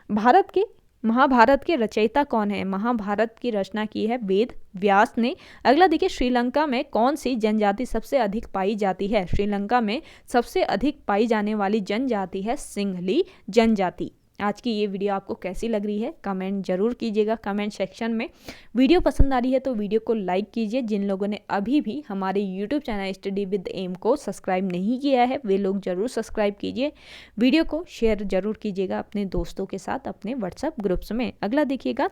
भारत के महाभारत के रचयिता कौन है, महाभारत की रचना की है वेद व्यास ने। अगला देखिए, श्रीलंका में कौन सी जनजाति सबसे अधिक पाई जाती है, श्रीलंका में सबसे अधिक पाई जाने वाली जनजाति है सिंहली जनजाति। आज की ये वीडियो आपको कैसी लग रही है कमेंट जरूर कीजिएगा कमेंट सेक्शन में। वीडियो पसंद आ रही है तो वीडियो को लाइक कीजिए। जिन लोगों ने अभी भी हमारे YouTube channel study with M को सब्सक्राइब नहीं किया है वे लोग जरूर सब्सक्राइब कीजिए। वीडियो को शेयर जरूर कीजिएगा अपने दोस्तों के साथ अपने व्हाट्सएप ग्रुप्स में। अगला देखिएगा,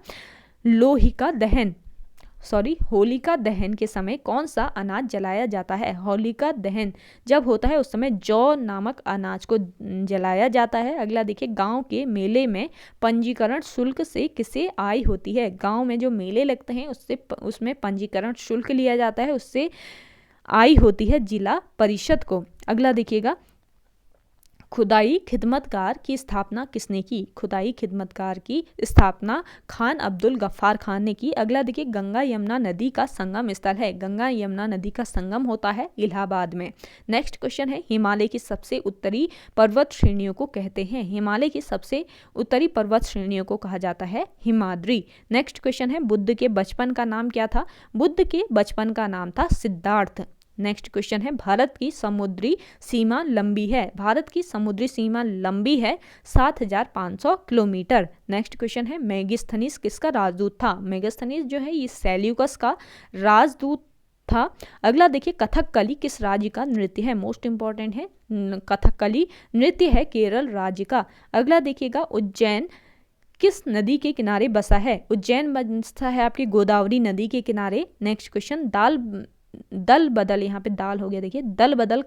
होलिका दहन के समय कौन सा अनाज जलाया जाता है। होलिका दहन जब होता है उस समय जौ नामक अनाज को जलाया जाता है। अगला देखिए, गांव के मेले में पंजीकरण शुल्क से किसे आय होती है। गांव में जो मेले लगते हैं उसमें पंजीकरण शुल्क लिया जाता है, उससे आय होती है जिला परिषद को। अगला देखिएगा, खुदाई खिदमतगार की स्थापना किसने की। खुदाई खिदमतगार की स्थापना खान अब्दुल गफ्फार खान ने की। अगला देखिए, गंगा यमुना नदी का संगम स्थल है। गंगा यमुना नदी का संगम होता है इलाहाबाद में। नेक्स्ट क्वेश्चन है, हिमालय की सबसे उत्तरी पर्वत श्रेणियों को कहते हैं। हिमालय की सबसे उत्तरी पर्वत श्रेणियों को कहा जाता है हिमाद्री। नेक्स्ट क्वेश्चन है, बुद्ध के बचपन का नाम क्या था। बुद्ध के बचपन का नाम था सिद्धार्थ। नेक्स्ट क्वेश्चन है, भारत की समुद्री सीमा लंबी है। भारत की समुद्री सीमा लंबी है 7500 किलोमीटर। नेक्स्ट क्वेश्चन है, मेगास्थनीज किसका राजदूत था। मेगास्थनीज जो है ये सेल्यूकस का राजदूत था। अगला देखिए, कथकली किस राज्य का नृत्य है। मोस्ट इंपॉर्टेंट है, कथकली नृत्य है केरल राज्य का। अगला देखिएगा, उज्जैन किस नदी के किनारे बसा है? उज्जैन बसा है आपकी गोदावरी नदी के किनारे। नेक्स्ट क्वेश्चन, दल बदल, यहाँ पे दाल हो गया, देखिए दल बदल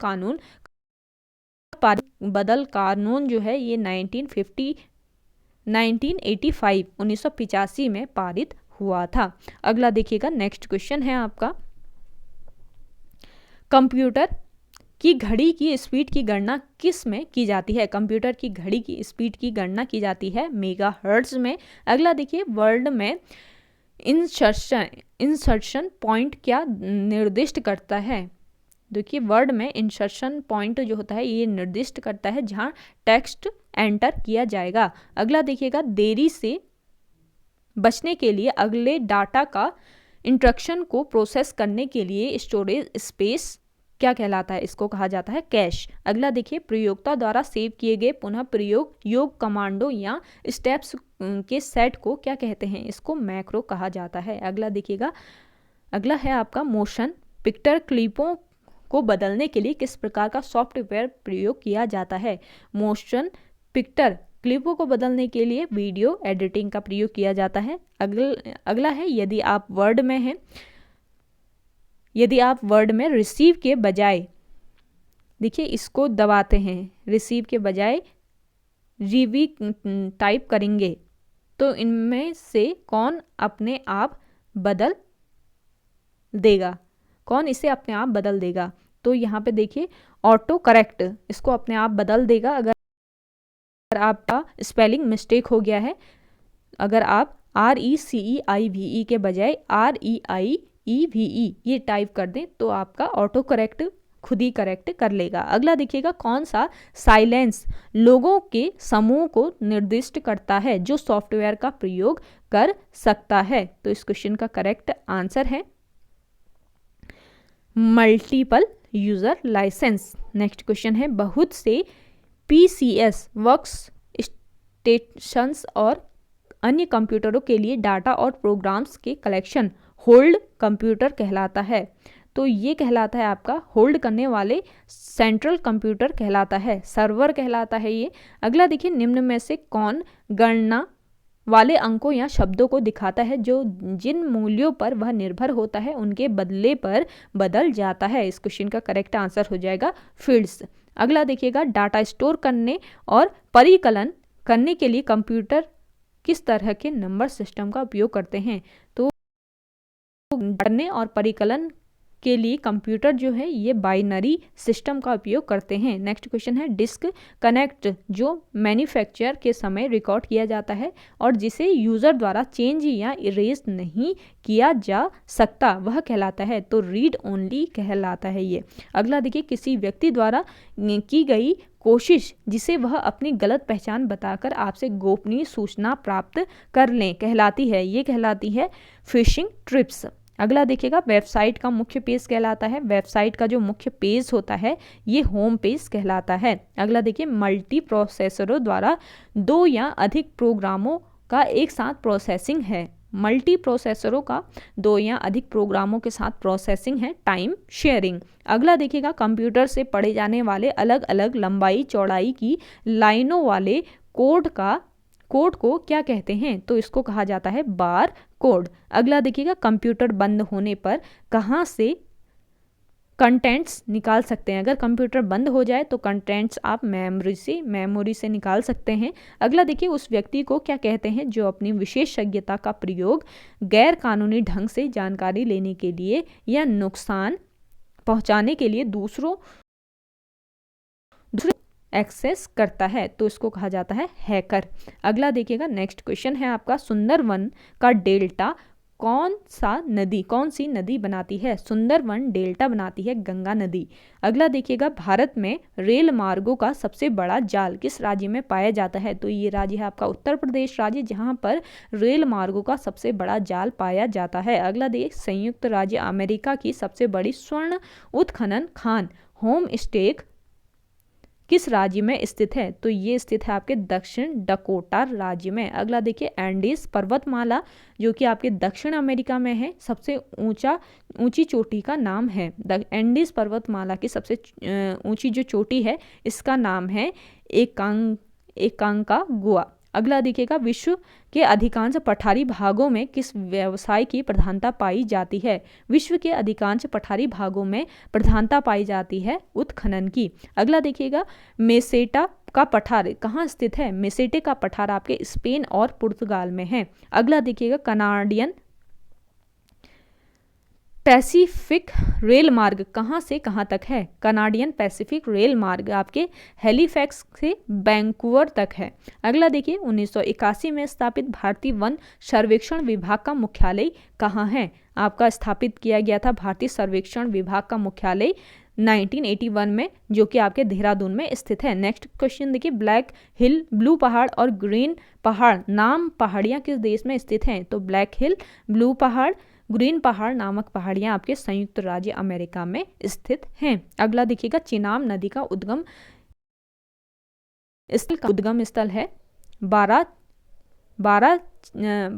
कानून जो है ये 1985 में पारित हुआ था। अगला देखिएगा, नेक्स्ट क्वेश्चन है आपका, कंप्यूटर की घड़ी की स्पीड की गणना किस में की जाती है? कंप्यूटर की घड़ी की स्पीड की गणना की जाती है मेगाहर्ट्ज में। अगला देखिए, वर्ल्ड में इंसर्शन पॉइंट क्या निर्दिष्ट करता है? देखिए वर्ड में इंसर्शन पॉइंट जो होता है ये निर्दिष्ट करता है जहां टेक्स्ट एंटर किया जाएगा। अगला देखिएगा, देरी से बचने के लिए अगले डाटा का इंस्ट्रक्शन को प्रोसेस करने के लिए स्टोरेज स्पेस क्या कहलाता है? इसको कहा जाता है कैश। अगला देखिए, प्रयोक्ता द्वारा सेव किए गए पुनः प्रयोग योग कमांडो या स्टेप्स के सेट को क्या कहते हैं? इसको मैक्रो कहा जाता है। अगला देखिएगा, अगला है आपका, मोशन पिक्चर क्लिपों को बदलने के लिए किस प्रकार का सॉफ्टवेयर प्रयोग किया जाता है? मोशन पिक्चर क्लिपों को बदलने के लिए वीडियो एडिटिंग का प्रयोग किया जाता है। अगला है, यदि आप वर्ड में रिसीव के बजाय, देखिए इसको दबाते हैं, रिसीव के बजाय रिवी टाइप करेंगे तो इनमें से कौन अपने आप बदल देगा? कौन इसे अपने आप बदल देगा? तो यहाँ पे देखिए ऑटो करेक्ट इसको अपने आप बदल देगा अगर आपका स्पेलिंग मिस्टेक हो गया है। अगर आप RECEIVE के बजाय REIEVE ये टाइप कर दें तो आपका ऑटो करेक्ट खुद ही करेक्ट कर लेगा। अगला देखिएगा, कौन सा साइलेंस लोगों के समूह को निर्दिष्ट करता है जो सॉफ्टवेयर का प्रयोग कर सकता है? तो इस क्वेश्चन का करेक्ट आंसर है multiple user licence. Next question है, बहुत से PCS वर्क्स स्टेशंस और अन्य कंप्यूटरों के लिए डाटा और प्रोग्राम्स के कलेक्शन होल्ड कंप्यूटर कहलाता है। तो ये कहलाता है आपका होल्ड करने वाले सेंट्रल कंप्यूटर कहलाता है, सर्वर कहलाता है ये। अगला देखिए, निम्न में से कौन गणना वाले अंकों या शब्दों को दिखाता है जो जिन मूल्यों पर वह निर्भर होता है उनके बदले पर बदल जाता है? इस क्वेश्चन का करेक्ट आंसर हो जाएगा फील्ड्स। अगला देखिएगा, डाटा स्टोर करने और परिकलन करने के लिए कंप्यूटर किस तरह के नंबर सिस्टम का उपयोग करते हैं? तो करने और परिकलन के लिए कंप्यूटर जो है ये बाइनरी सिस्टम का उपयोग करते हैं। नेक्स्ट क्वेश्चन है, डिस्क कनेक्ट जो मैन्युफैक्चर के समय रिकॉर्ड किया जाता है और जिसे यूज़र द्वारा चेंज या इरेज नहीं किया जा सकता वह कहलाता है? तो रीड ओनली कहलाता है ये। अगला देखिए, किसी व्यक्ति द्वारा की गई कोशिश जिसे वह अपनी गलत पहचान बताकर आपसे गोपनीय सूचना प्राप्त कर लें कहलाती है? ये कहलाती है फिशिंग ट्रिप्स। अगला देखिएगा, वेबसाइट का मुख्य पेज कहलाता है। वेबसाइट का जो मुख्य पेज होता है ये होम पेज कहलाता है। अगला देखिए, मल्टी प्रोसेसरों द्वारा दो या अधिक प्रोग्रामों का एक साथ प्रोसेसिंग है। मल्टी प्रोसेसरों का दो या अधिक प्रोग्रामों के साथ प्रोसेसिंग है टाइम शेयरिंग। अगला देखिएगा, कंप्यूटर से पढ़े जाने वाले अलग अलग लंबाई चौड़ाई की लाइनों वाले कोड को क्या कहते हैं? तो इसको कहा जाता है बार कोड। अगला देखिएगा, कंप्यूटर बंद होने पर कहाँ से कंटेंट्स निकाल सकते हैं? अगर कंप्यूटर बंद हो जाए तो कंटेंट्स आप मेमोरी से निकाल सकते हैं। अगला देखिए, उस व्यक्ति को क्या कहते हैं जो अपनी विशेषज्ञता का प्रयोग गैर कानूनी ढंग से जानकारी लेने के लिए या नुकसान पहुंचाने के लिए दूसरों एक्सेस करता है? तो इसको कहा जाता है हैकर। अगला देखिएगा, नेक्स्ट क्वेश्चन है आपका, सुंदरवन का डेल्टा कौन सी नदी बनाती है? सुंदरवन डेल्टा बनाती है गंगा नदी। अगला देखिएगा, भारत में रेल मार्गों का सबसे बड़ा जाल किस राज्य में पाया जाता है? तो ये राज्य है आपका उत्तर प्रदेश राज्य जहां पर रेल मार्गों का सबसे बड़ा जाल पाया जाता है। अगला देख, संयुक्त राज्य अमेरिका की सबसे बड़ी स्वर्ण उत्खनन खान होम स्टेक किस राज्य में स्थित है? तो ये स्थित है आपके दक्षिण डकोटा राज्य में। अगला देखिए, एंडीज पर्वतमाला जो कि आपके दक्षिण अमेरिका में है सबसे ऊंची चोटी का नाम है। एंडीज पर्वतमाला की सबसे ऊंची जो चोटी है इसका नाम है एकांकागुआ। अगला देखिएगा, विश्व के अधिकांश पठारी भागों में किस व्यवसाय की प्रधानता पाई जाती है? विश्व के अधिकांश पठारी भागों में प्रधानता पाई जाती है उत्खनन की। अगला देखिएगा, मेसेटा का पठार कहाँ स्थित है? मेसेटे का पठार आपके स्पेन और पुर्तगाल में है। अगला देखिएगा, कनाडियन पैसिफिक रेल मार्ग कहाँ से कहाँ तक है? कनाडियन पैसिफिक रेल मार्ग आपके हैलिफैक्स से वैंकूवर तक है। अगला देखिए, 1981 में स्थापित भारतीय वन सर्वेक्षण विभाग का मुख्यालय कहाँ है? आपका स्थापित किया गया था भारतीय सर्वेक्षण विभाग का मुख्यालय 1981 में, जो कि आपके देहरादून में स्थित है। नेक्स्ट क्वेश्चन देखिए, ब्लैक हिल, ब्लू पहाड़ और ग्रीन पहाड़ नाम पहाड़ियाँ किस देश में स्थित हैं? तो ब्लैक हिल, ब्लू पहाड़, ग्रीन पहाड़ नामक पहाड़ियां आपके संयुक्त राज्य अमेरिका में स्थित हैं। अगला देखिएगा, चिनाब नदी का उद्गम स्थल है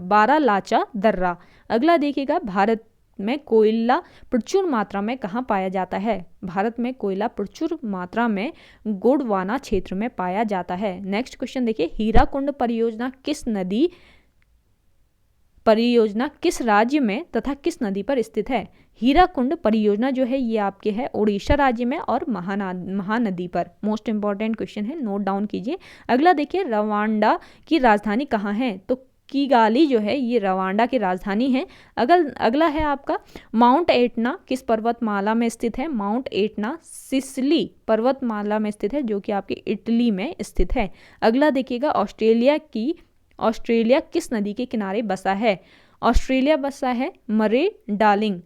बारालाचा दर्रा। अगला देखिएगा, भारत में कोयला प्रचुर मात्रा में कहाँ पाया जाता है? भारत में कोयला प्रचुर मात्रा में गोंडवाना क्षेत्र में पाया जाता है। नेक्स्ट क्वेश्चन देखिए, हीराकुंड परियोजना किस राज्य में तथा किस नदी पर स्थित है? हीराकुंड परियोजना जो है ये आपके है उड़ीसा राज्य में और महानदी पर। मोस्ट इंपॉर्टेंट क्वेश्चन है, नोट डाउन कीजिए। अगला देखिए, रवांडा की राजधानी कहाँ है? तो किगाली जो है ये रवांडा की राजधानी है। अगला है आपका, माउंट एटना किस पर्वतमाला में स्थित है? माउंट एटना सिसिली पर्वतमाला में स्थित है, जो कि आपकी इटली में स्थित है। अगला देखिएगा, ऑस्ट्रेलिया किस नदी के किनारे बसा है? ऑस्ट्रेलिया बसा है मरे डार्लिंग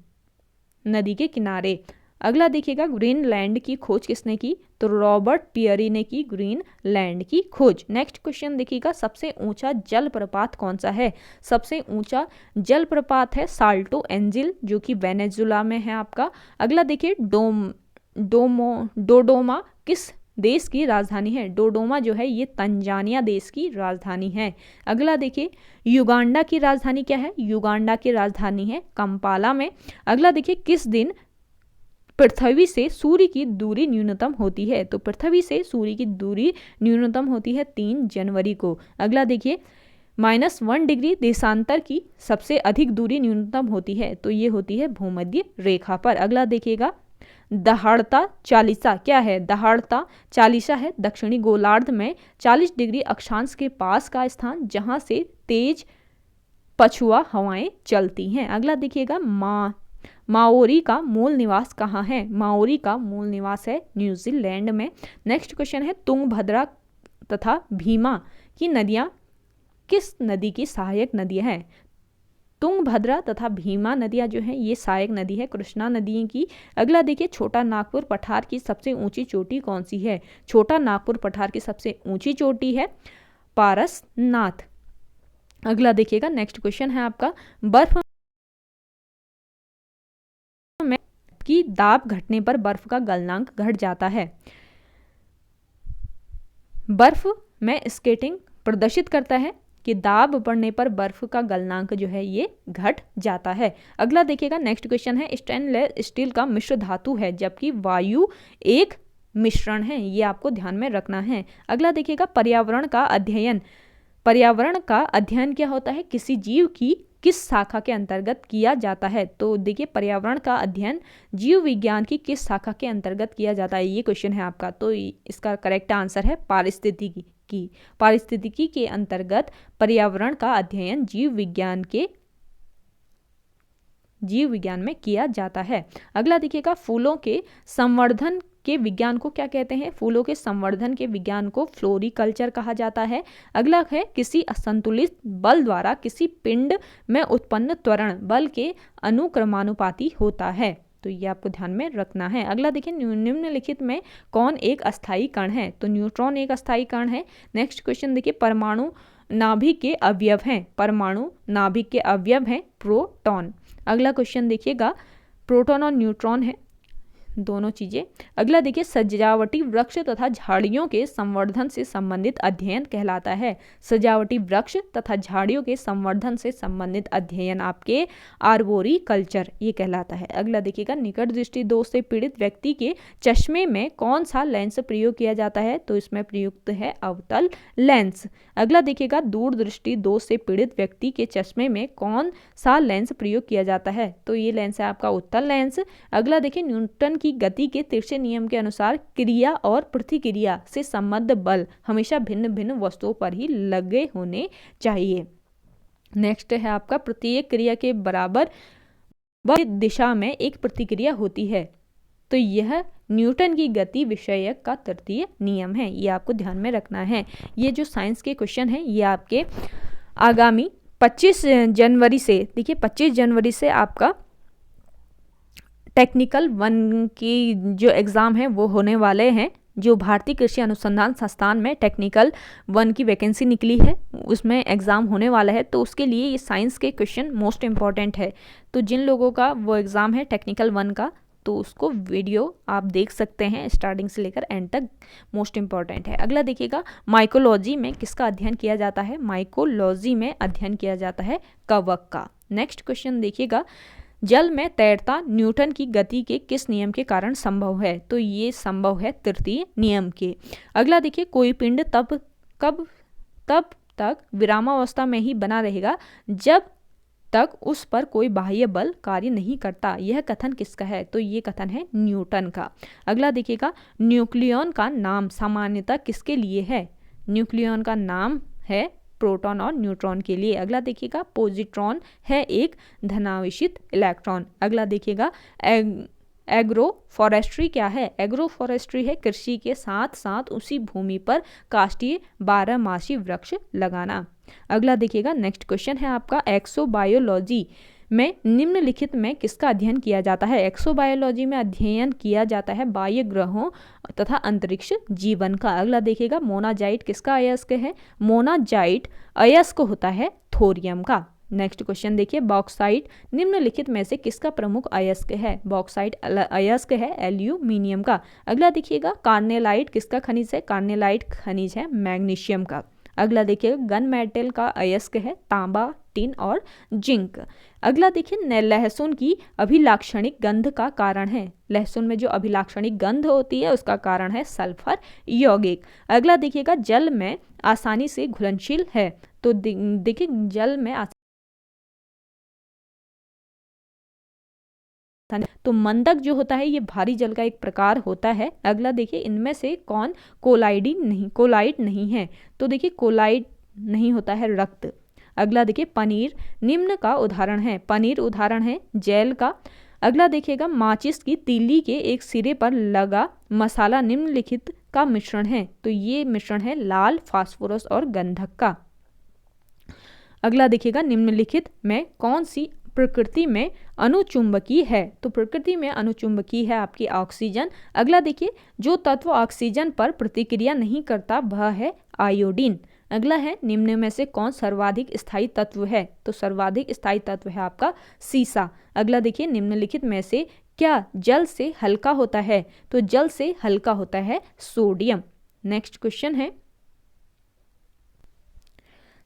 नदी के किनारे। अगला देखिएगा, ग्रीनलैंड की खोज किसने की? तो रॉबर्ट पियरी ने की ग्रीनलैंड की खोज। नेक्स्ट क्वेश्चन देखिएगा, सबसे ऊंचा जलप्रपात कौन सा है? सबसे ऊंचा जलप्रपात है साल्टो एंजिल, जो कि वेनेजुला में है आपका। अगला देखिए, डोडोमा किस देश की राजधानी है? डोडोमा जो है ये तंजानिया देश की राजधानी है। अगला देखिए, युगांडा की राजधानी क्या है? युगांडा की राजधानी है कंपाला में। अगला देखिए, किस दिन पृथ्वी से सूर्य की दूरी न्यूनतम होती है? तो पृथ्वी से सूर्य की दूरी न्यूनतम होती है 3 जनवरी को। अगला देखिए, -1 डिग्री देशांतर की सबसे अधिक दूरी न्यूनतम होती है, तो ये होती है भूमध्य रेखा पर। अगला देखिएगा, दहाड़ता चालीसा क्या है? दहाड़ता चालीसा है दक्षिणी गोलार्ध में 40 डिग्री अक्षांश के पास का स्थान, जहां से तेज पछुआ हवाएं चलती हैं। अगला देखिएगा, माओरी का मूल निवास कहाँ है? माओरी का मूल निवास है न्यूजीलैंड में। नेक्स्ट क्वेश्चन है, तुंगभद्रा तथा भीमा की नदियां किस नदी की सहायक नदियां हैं? तुंगभद्रा तथा भीमा नदियां जो हैं ये सहायक नदी है कृष्णा नदी की। अगला देखिए, छोटा नागपुर पठार की सबसे ऊंची चोटी कौन सी है? छोटा नागपुर पठार की सबसे ऊंची चोटी है पारसनाथ। अगला देखिएगा, नेक्स्ट क्वेश्चन है आपका, बर्फ में की दाब घटने पर बर्फ का गलनांक घट जाता है। बर्फ में स्केटिंग प्रदर्शित करता है कि दाब बढ़ने पर बर्फ का गलनांक जो है ये घट जाता है। अगला देखिएगा, नेक्स्ट क्वेश्चन है, स्टेनलेस स्टील का मिश्र धातु है जबकि वायु एक मिश्रण है, ये आपको ध्यान में रखना है। अगला देखिएगा, पर्यावरण का अध्ययन क्या होता है? किसी जीव की किस शाखा के अंतर्गत किया जाता है? तो देखिए, पर्यावरण का अध्ययन जीव विज्ञान की किस शाखा के अंतर्गत किया जाता है, ये क्वेश्चन है आपका। तो इसका करेक्ट आंसर है पारिस्थितिकी के अंतर्गत पर्यावरण का अध्ययन जीव विज्ञान में किया जाता है। अगला देखिएगा, फूलों के संवर्धन के विज्ञान को क्या कहते हैं? फूलों के संवर्धन के विज्ञान को फ्लोरिकल्चर कहा जाता है। अगला है, किसी असंतुलित बल द्वारा किसी पिंड में उत्पन्न त्वरण बल के अनुक्रमानुपाती होता है, तो ये आपको ध्यान में रखना है। अगला देखिए, निम्नलिखित में कौन एक अस्थायी कण है? तो न्यूट्रॉन एक अस्थायी कण है। नेक्स्ट क्वेश्चन देखिए, परमाणु नाभिक के अवयव हैं? परमाणु नाभिक के अवयव हैं प्रोटॉन। अगला क्वेश्चन देखिएगा, प्रोटॉन और न्यूट्रॉन है। दोनों चीजें। अगला देखिए, सजावटी वृक्ष तथा झाड़ियों के संवर्धन से संबंधित अध्ययन कहलाता है। सजावटी वृक्ष तथा झाड़ियों के संवर्धन से संबंधित अध्ययन आपके आर्बोरी कल्चर ये कहलाता है। अगला देखिएगा, निकट दृष्टि दोष से पीड़ित व्यक्ति के चश्मे में कौन सा लेंस प्रयोग किया जाता है, तो इसमें प्रयुक्त है अवतल लेंस। अगला देखिएगा, दूर दृष्टि दोष से पीड़ित व्यक्ति के चश्मे में कौन सा लेंस प्रयोग किया जाता है, तो ये लेंस है आपका उत्तल लेंस। अगला देखिए, न्यूटन की गति के तिरछे नियम के अनुसार क्रिया और प्रतिक्रिया से संबद्ध बल हमेशा भिन्न भिन्न वस्तुओं पर ही लगे होने चाहिए। नेक्स्ट है आपका, प्रत्येक क्रिया के बराबर दिशा में एक प्रतिक्रिया होती है, तो यह न्यूटन की गति विषयक का तृतीय नियम है। ये आपको ध्यान में रखना है। ये जो साइंस के क्वेश्चन हैं ये आपके आगामी 25 जनवरी से, देखिए 25 जनवरी से आपका टेक्निकल 1 की जो एग्ज़ाम है वो होने वाले हैं। जो भारतीय कृषि अनुसंधान संस्थान में टेक्निकल 1 की वैकेंसी निकली है उसमें एग्ज़ाम होने वाला है, तो उसके लिए ये साइंस के क्वेश्चन मोस्ट इम्पॉर्टेंट है। तो जिन लोगों का वो एग्ज़ाम है टेक्निकल 1 का, तो उसको वीडियो आप देख सकते हैं स्टार्टिंग से लेकर एंड तक, मोस्ट इम्पॉर्टेंट है। अगला देखिएगा, माइकोलॉजी में किसका अध्ययन किया जाता है, माइकोलॉजी में अध्ययन किया जाता है कवक का। नेक्स्ट क्वेश्चन देखिएगा, जल में तैरता न्यूटन की गति के किस नियम के कारण संभव है, तो ये संभव है तृतीय नियम के। अगला देखिए, कोई पिंड तब तक विरामावस्था में ही बना रहेगा जब तक उस पर कोई बाह्य बल कार्य नहीं करता, यह कथन किसका है, तो ये कथन है न्यूटन का। अगला देखिएगा, न्यूक्लियॉन का नाम सामान्यतः किसके लिए है, न्यूक्लियॉन का नाम है प्रोटॉन और न्यूट्रॉन के लिए। अगला देखिएगा, पॉजिट्रॉन है एक धनावेशित इलेक्ट्रॉन। अगला देखिएगा, एग्रो फॉरेस्ट्री क्या है, एग्रो फॉरेस्ट्री है कृषि के साथ साथ उसी भूमि पर काष्ठीय 12मासी वृक्ष लगाना। अगला देखिएगा, नेक्स्ट क्वेश्चन है आपका, एक्सोबायोलॉजी में निम्नलिखित में किसका अध्ययन किया जाता है, एक्सोबायोलॉजी में अध्ययन किया जाता है बाह्य ग्रहों तथा अंतरिक्ष जीवन का। अगला देखिएगा, मोनाजाइट किसका अयस्क है, मोनाजाइट अयस्क होता है थोरियम का। नेक्स्ट क्वेश्चन देखिए, बॉक्साइट निम्नलिखित में से किसका प्रमुख अयस्क है, बॉक्साइट अयस्क है एल्यूमिनियम का। अगला देखिएगा, कार्नेलाइट किसका खनिज है, कार्नेलाइट खनिज है मैग्नीशियम का। अगला देखिएगा, गन मेटल का अयस्क है तांबा, टिन और जिंक। अगला देखिए, लहसुन की अभिलाक्षणिक गंध का कारण है, लहसुन में जो अभिलाक्षणिक गंध होती है उसका कारण है सल्फर यौगिक। अगला देखिएगा, जल में आसानी से घुलनशील है, तो देखिए जल में तो मंदक जो होता है ये भारी जल का एक प्रकार होता है। अगला देखिए, इनमें से कौन कोलाइड नहीं है, तो देखिए कोलाइड नहीं होता है रक्त। अगला देखिए, पनीर निम्न का उदाहरण है, पनीर उदाहरण है जेल का। अगला देखिएगा, माचिस की तीली के एक सिरे पर लगा मसाला निम्नलिखित का मिश्रण है, तो ये मिश्रण है लाल, फास्फोरस और गंधक का। अगला देखिएगा, निम्नलिखित में कौन सी प्रकृति में अनुचुंबकीय है, तो प्रकृति में अनुचुंबकीय है आपकी ऑक्सीजन। अगला देखिए, जो तत्व ऑक्सीजन पर प्रतिक्रिया नहीं करता वह है आयोडीन। अगला है, निम्न में से कौन सर्वाधिक स्थायी तत्व है, तो सर्वाधिक स्थायी तत्व है आपका सीसा। अगला देखिए, निम्नलिखित में से क्या जल से हल्का होता है, तो जल से हल्का होता है सोडियम। नेक्स्ट क्वेश्चन है,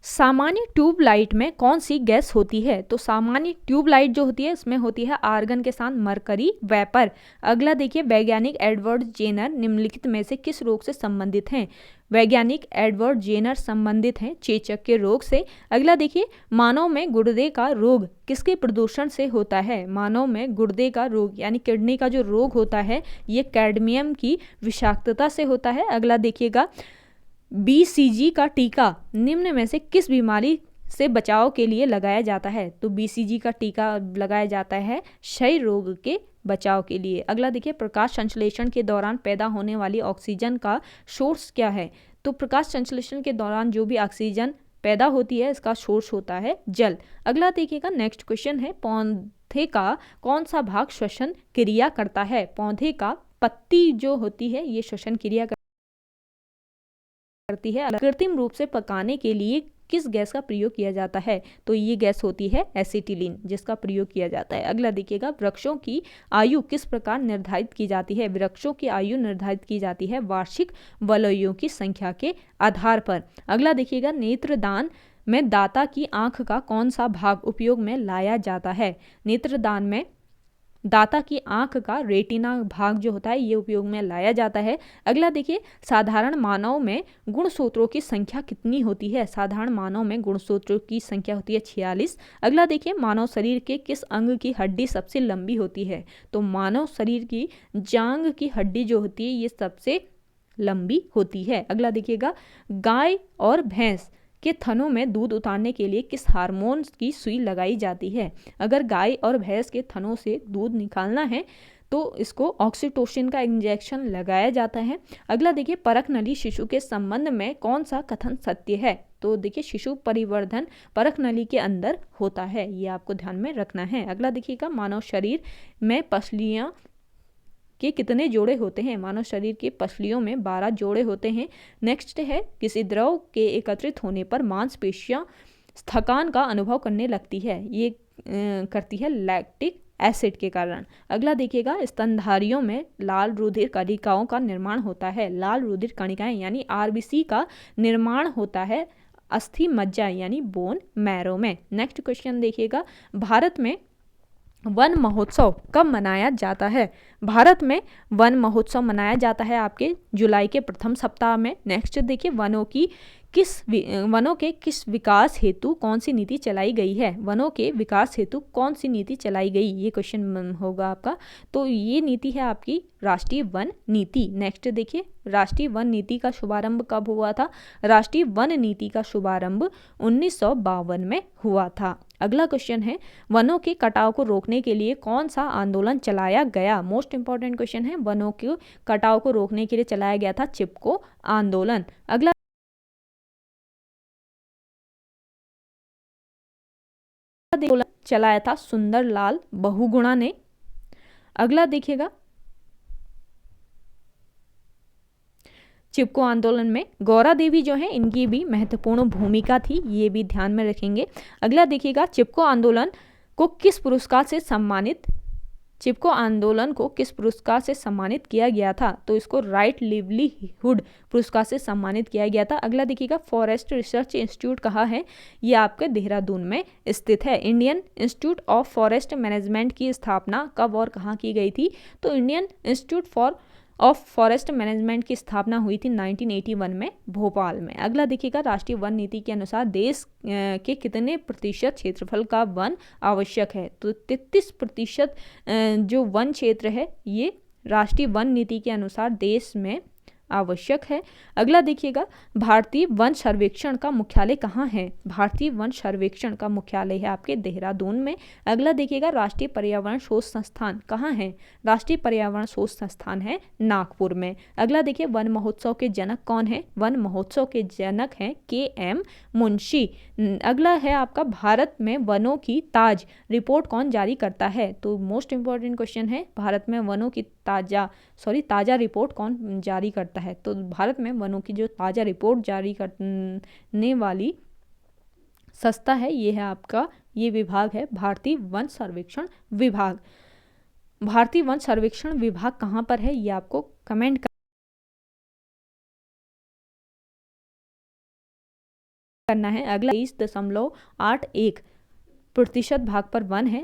सामान्य ट्यूबलाइट में कौन सी गैस होती है, तो सामान्य ट्यूबलाइट जो होती है इसमें होती है आर्गन के साथ मरकरी वेपर। अगला देखिए, वैज्ञानिक एडवर्ड जेनर निम्नलिखित में से किस रोग से संबंधित हैं, वैज्ञानिक एडवर्ड जेनर संबंधित हैं चेचक के रोग से। अगला देखिए, मानव में गुर्दे का रोग किसके प्रदूषण से होता है, मानव में गुर्दे का रोग यानी किडनी का जो रोग होता है ये कैडमियम की विषाक्तता से होता है। अगला देखिएगा, BCG का टीका निम्न में से किस बीमारी से बचाव के लिए लगाया जाता है, तो BCG का टीका लगाया जाता है क्षय रोग के बचाव के लिए। अगला देखिए, प्रकाश संश्लेषण के दौरान पैदा होने वाली ऑक्सीजन का सोर्स क्या है, तो प्रकाश संश्लेषण के दौरान जो भी ऑक्सीजन पैदा होती है इसका सोर्स होता है जल। अगला देखिएगा, नेक्स्ट क्वेश्चन है, पौधे का कौन सा भाग श्वसन क्रिया करता है, पौधे का पत्ती जो होती है ये श्वसन क्रिया करती है। कृत्रिम रूप से पकाने के लिए किस गैस का प्रयोग किया जाता है? तो ये गैस होती है एसिटिलीन, जिसका प्रयोग किया जाता है। अगला देखिएगा, वृक्षों की आयु किस प्रकार निर्धारित की जाती है? वृक्षों की आयु निर्धारित की जाती है वार्षिक वलयों की संख्या के आधार पर। अगला देखिएगा, नेत्रदान में दाता की आंख का कौन सा भाग उपयोग में लाया जाता है? नेत्रदान में दाता की आंख का रेटिना भाग जो होता है ये उपयोग में लाया जाता है। अगला देखिए, साधारण मानव में गुणसूत्रों की संख्या कितनी होती है? साधारण मानव में गुणसूत्रों की संख्या होती है 46। अगला देखिए, मानव शरीर के किस अंग की हड्डी सबसे लंबी होती है? तो मानव शरीर की जांघ की हड्डी जो होती है ये सबसे लंबी होती है। अगला देखिएगा, गाय और भैंस के थनों में दूध उतारने के लिए किस हार्मोन की सुई लगाई जाती है? अगर गाय और भैंस के थनों से दूध निकालना है तो इसको ऑक्सीटोसिन का इंजेक्शन लगाया जाता है। अगला देखिए, परख नली शिशु के संबंध में कौन सा कथन सत्य है? तो देखिए, शिशु परिवर्धन परख नली के अंदर होता है, ये आपको ध्यान में रखना है। अगला देखिएगा, मानव शरीर में पसलियां के कितने जोड़े होते हैं? मानव शरीर के पसलियों में 12 जोड़े होते हैं। नेक्स्ट है, किसी द्रव के एकत्रित होने पर मांसपेशियां थकान का अनुभव करने लगती है, ये करती है लैक्टिक एसिड के कारण। अगला देखिएगा, स्तनधारियों में लाल रुधिर कणिकाओं का निर्माण होता है। लाल रुधिर कणिकाएं यानी आरबीसी का निर्माण होता है अस्थि मज्जा यानी बोन मैरो में। नेक्स्ट क्वेश्चन देखिएगा, भारत में वन महोत्सव कब मनाया जाता है? भारत में वन महोत्सव मनाया जाता है आपके जुलाई के प्रथम सप्ताह में। नेक्स्ट देखिए, वनों के किस विकास हेतु कौन सी नीति चलाई गई है? वनों के विकास हेतु कौन सी नीति चलाई गई, ये क्वेश्चन होगा आपका। तो ये नीति है आपकी राष्ट्रीय वन नीति। नेक्स्ट देखिए, राष्ट्रीय वन नीति का शुभारंभ कब हुआ था? राष्ट्रीय वन नीति का शुभारंभ 1952 में हुआ था। अगला क्वेश्चन है, वनों के कटाव को रोकने के लिए कौन सा आंदोलन चलाया गया? मोस्ट इंपॉर्टेंट क्वेश्चन है, वनों के कटाव को रोकने के लिए चलाया गया था चिपको आंदोलन। अगला आंदोलन चलाया था सुंदरलाल बहुगुणा ने। अगला देखिएगा, चिपको आंदोलन में गौरा देवी जो है इनकी भी महत्वपूर्ण भूमिका थी, ये भी ध्यान में रखेंगे। अगला देखिएगा, चिपको आंदोलन को किस पुरस्कार से सम्मानित किया गया था? तो इसको राइट लिवलीहुड पुरस्कार से सम्मानित किया गया था। अगला देखिएगा, फॉरेस्ट रिसर्च इंस्टीट्यूट कहाँ है? ये आपके देहरादून में स्थित है। Indian institute of forest management की स्थापना कब और कहाँ की गई थी? तो Indian institute of forest management की स्थापना हुई थी 1981 में भोपाल में। अगला देखिएगा, राष्ट्रीय वन नीति के अनुसार देश के कितने प्रतिशत क्षेत्रफल का वन आवश्यक है? तो 33% जो वन क्षेत्र है ये राष्ट्रीय वन नीति के अनुसार देश में आवश्यक है। अगला देखिएगा, भारतीय वन सर्वेक्षण का मुख्यालय कहाँ है? भारतीय वन सर्वेक्षण का मुख्यालय है आपके देहरादून में। अगला देखिएगा, राष्ट्रीय पर्यावरण शोध संस्थान कहाँ है? राष्ट्रीय पर्यावरण शोध संस्थान है नागपुर में। अगला देखिए, वन महोत्सव के जनक कौन है? वन महोत्सव के जनक हैं KM मुंशी। अगला है आपका, भारत में वनों की रिपोर्ट कौन जारी करता है? तो मोस्ट इंपॉर्टेंट क्वेश्चन है, भारत में वनों की ताज़ा रिपोर्ट कौन जारी करता है? तो भारत में वनों की जो ताज़ा रिपोर्ट जारी करने वाली संस्था है ये है आपका, ये विभाग है भारतीय वन सर्वेक्षण विभाग। भारतीय वन सर्वेक्षण विभाग कहाँ पर है ये आपको कमेंट करना है। अगला 23.81% भाग पर वन है।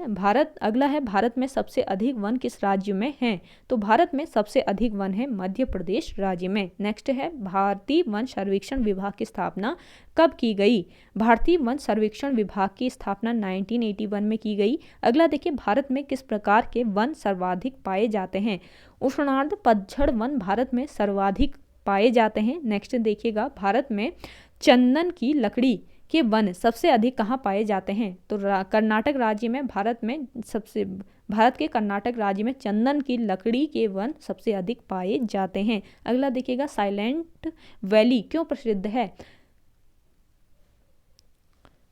अगला है, भारत में सबसे अधिक वन किस राज्य में हैं? तो भारत में सबसे अधिक वन है मध्य प्रदेश राज्य में। नेक्स्ट है, भारतीय वन सर्वेक्षण विभाग की स्थापना कब की गई? भारतीय वन सर्वेक्षण विभाग की स्थापना 1981 में की गई। अगला देखिए, भारत में किस प्रकार के वन सर्वाधिक पाए जाते हैं? उष्णार्ध पतझड़ वन भारत में सर्वाधिक पाए जाते हैं। नेक्स्ट देखिएगा, भारत में चंदन की लकड़ी के वन सबसे अधिक कहाँ पाए जाते हैं? तो कर्नाटक राज्य में भारत के कर्नाटक राज्य में चंदन की लकड़ी के वन सबसे अधिक पाए जाते हैं। अगला देखिएगा, साइलेंट वैली क्यों प्रसिद्ध है?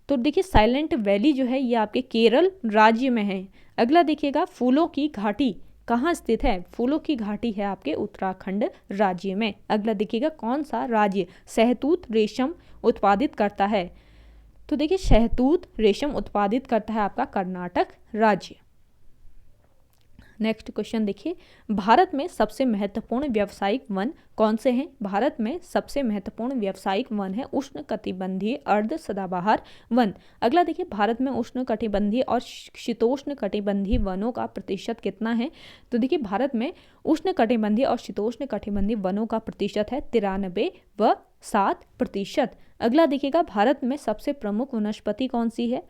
तो देखिए, साइलेंट वैली जो है ये आपके केरल राज्य में है। अगला देखिएगा, फूलों की घाटी कहाँ स्थित है? फूलों की घाटी है आपके उत्तराखंड राज्य में। अगला देखिएगा, कौन सा राज्य शहतूत रेशम उत्पादित करता है? तो देखिए शहतूत रेशम उत्पादित करता है आपका कर्नाटक राज्य। नेक्स्ट क्वेश्चन देखिए, भारत में सबसे महत्वपूर्ण व्यावसायिक वन कौन से हैं? भारत में सबसे महत्वपूर्ण व्यावसायिक वन है उष्णकटिबंधीय अर्ध सदाबहार वन। अगला देखिए, भारत में उष्णकटिबंधीय और शीतोष्ण कटिबंधीय वनों का प्रतिशत कितना है? तो देखिए भारत में उष्णकटिबंधीय और शीतोष्ण कटिबंधीय वनों का प्रतिशत है 93 व 7%। अगला देखिएगा, भारत में सबसे प्रमुख वनस्पति कौन सी है?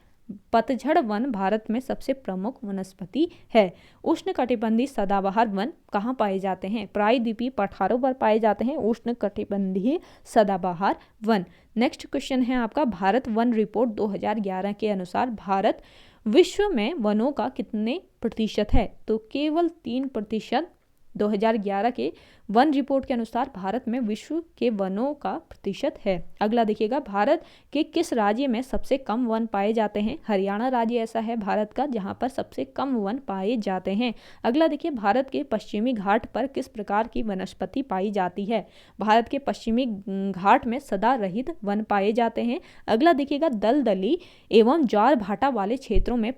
पतझड़ वन भारत में सबसे प्रमुख वनस्पति है। उष्णकटिबंधीय सदाबहार वन कहाँ पाए जाते हैं? प्रायद्वीपीय पठारों पर पाए जाते हैं उष्णकटिबंधीय सदाबहार वन। नेक्स्ट क्वेश्चन है आपका, भारत वन रिपोर्ट 2011 के अनुसार भारत विश्व में वनों का कितने प्रतिशत है? तो केवल 3%। 2011 के वन रिपोर्ट के अनुसार भारत में विश्व के वनों का प्रतिशत है। अगला देखिएगा, भारत के किस राज्य में सबसे कम वन पाए जाते हैं? हरियाणा राज्य ऐसा है भारत का जहां पर सबसे कम वन पाए जाते हैं। अगला देखिए, भारत के पश्चिमी घाट पर किस प्रकार की वनस्पति पाई जाती है? भारत के पश्चिमी घाट में सदा रहित वन पाए जाते हैं। अगला देखिएगा, दलदली एवं ज्वार भाटा वाले क्षेत्रों में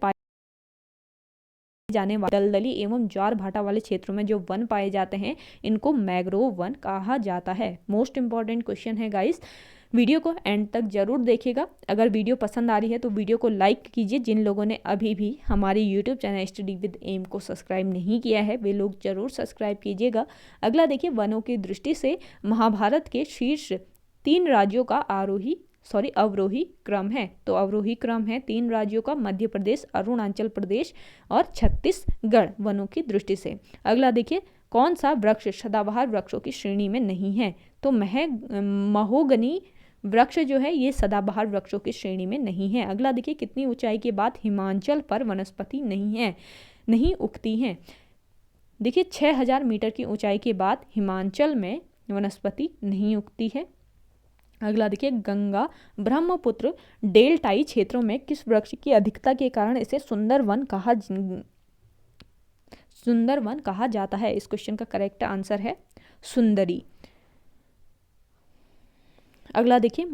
जाने वाले दलदली एवं ज्वार भाटा वाले क्षेत्रों में जो वन पाए जाते हैं इनको मैंग्रोव वन कहा जाता है। मोस्ट इंपॉर्टेंट क्वेश्चन है गाइस, वीडियो को एंड तक जरूर देखिएगा। अगर वीडियो पसंद आ रही है तो वीडियो को लाइक कीजिए। जिन लोगों ने अभी भी हमारे YouTube channel study with M को सब्सक्राइब नहीं किया है वे लोग जरूर सब्सक्राइब कीजिएगा। अगला देखिए, वनों की दृष्टि से महाभारत के शीर्ष 3 राज्यों का अवरोही क्रम है। तो अवरोही क्रम है 3 राज्यों का, मध्य प्रदेश, अरुणाचल प्रदेश और छत्तीसगढ़ वनों की दृष्टि से। अगला देखिए, कौन सा वृक्ष सदाबहार वृक्षों की श्रेणी में नहीं है? तो महोगनी वृक्ष जो है ये सदाबहार वृक्षों की श्रेणी में नहीं है। अगला देखिए, कितनी ऊंचाई के बाद हिमाचल पर वनस्पति नहीं उगती है? देखिए 6000 मीटर की ऊंचाई के बाद हिमाचल में वनस्पति नहीं उगती है। अगला देखिए, गंगा ब्रह्मपुत्र डेल्टाई क्षेत्रों में किस वृक्ष की अधिकता के कारण इसे सुंदर वन कहा जाता है? इस क्वेश्चन का करेक्ट आंसर है सुंदरी। अगला देखिए,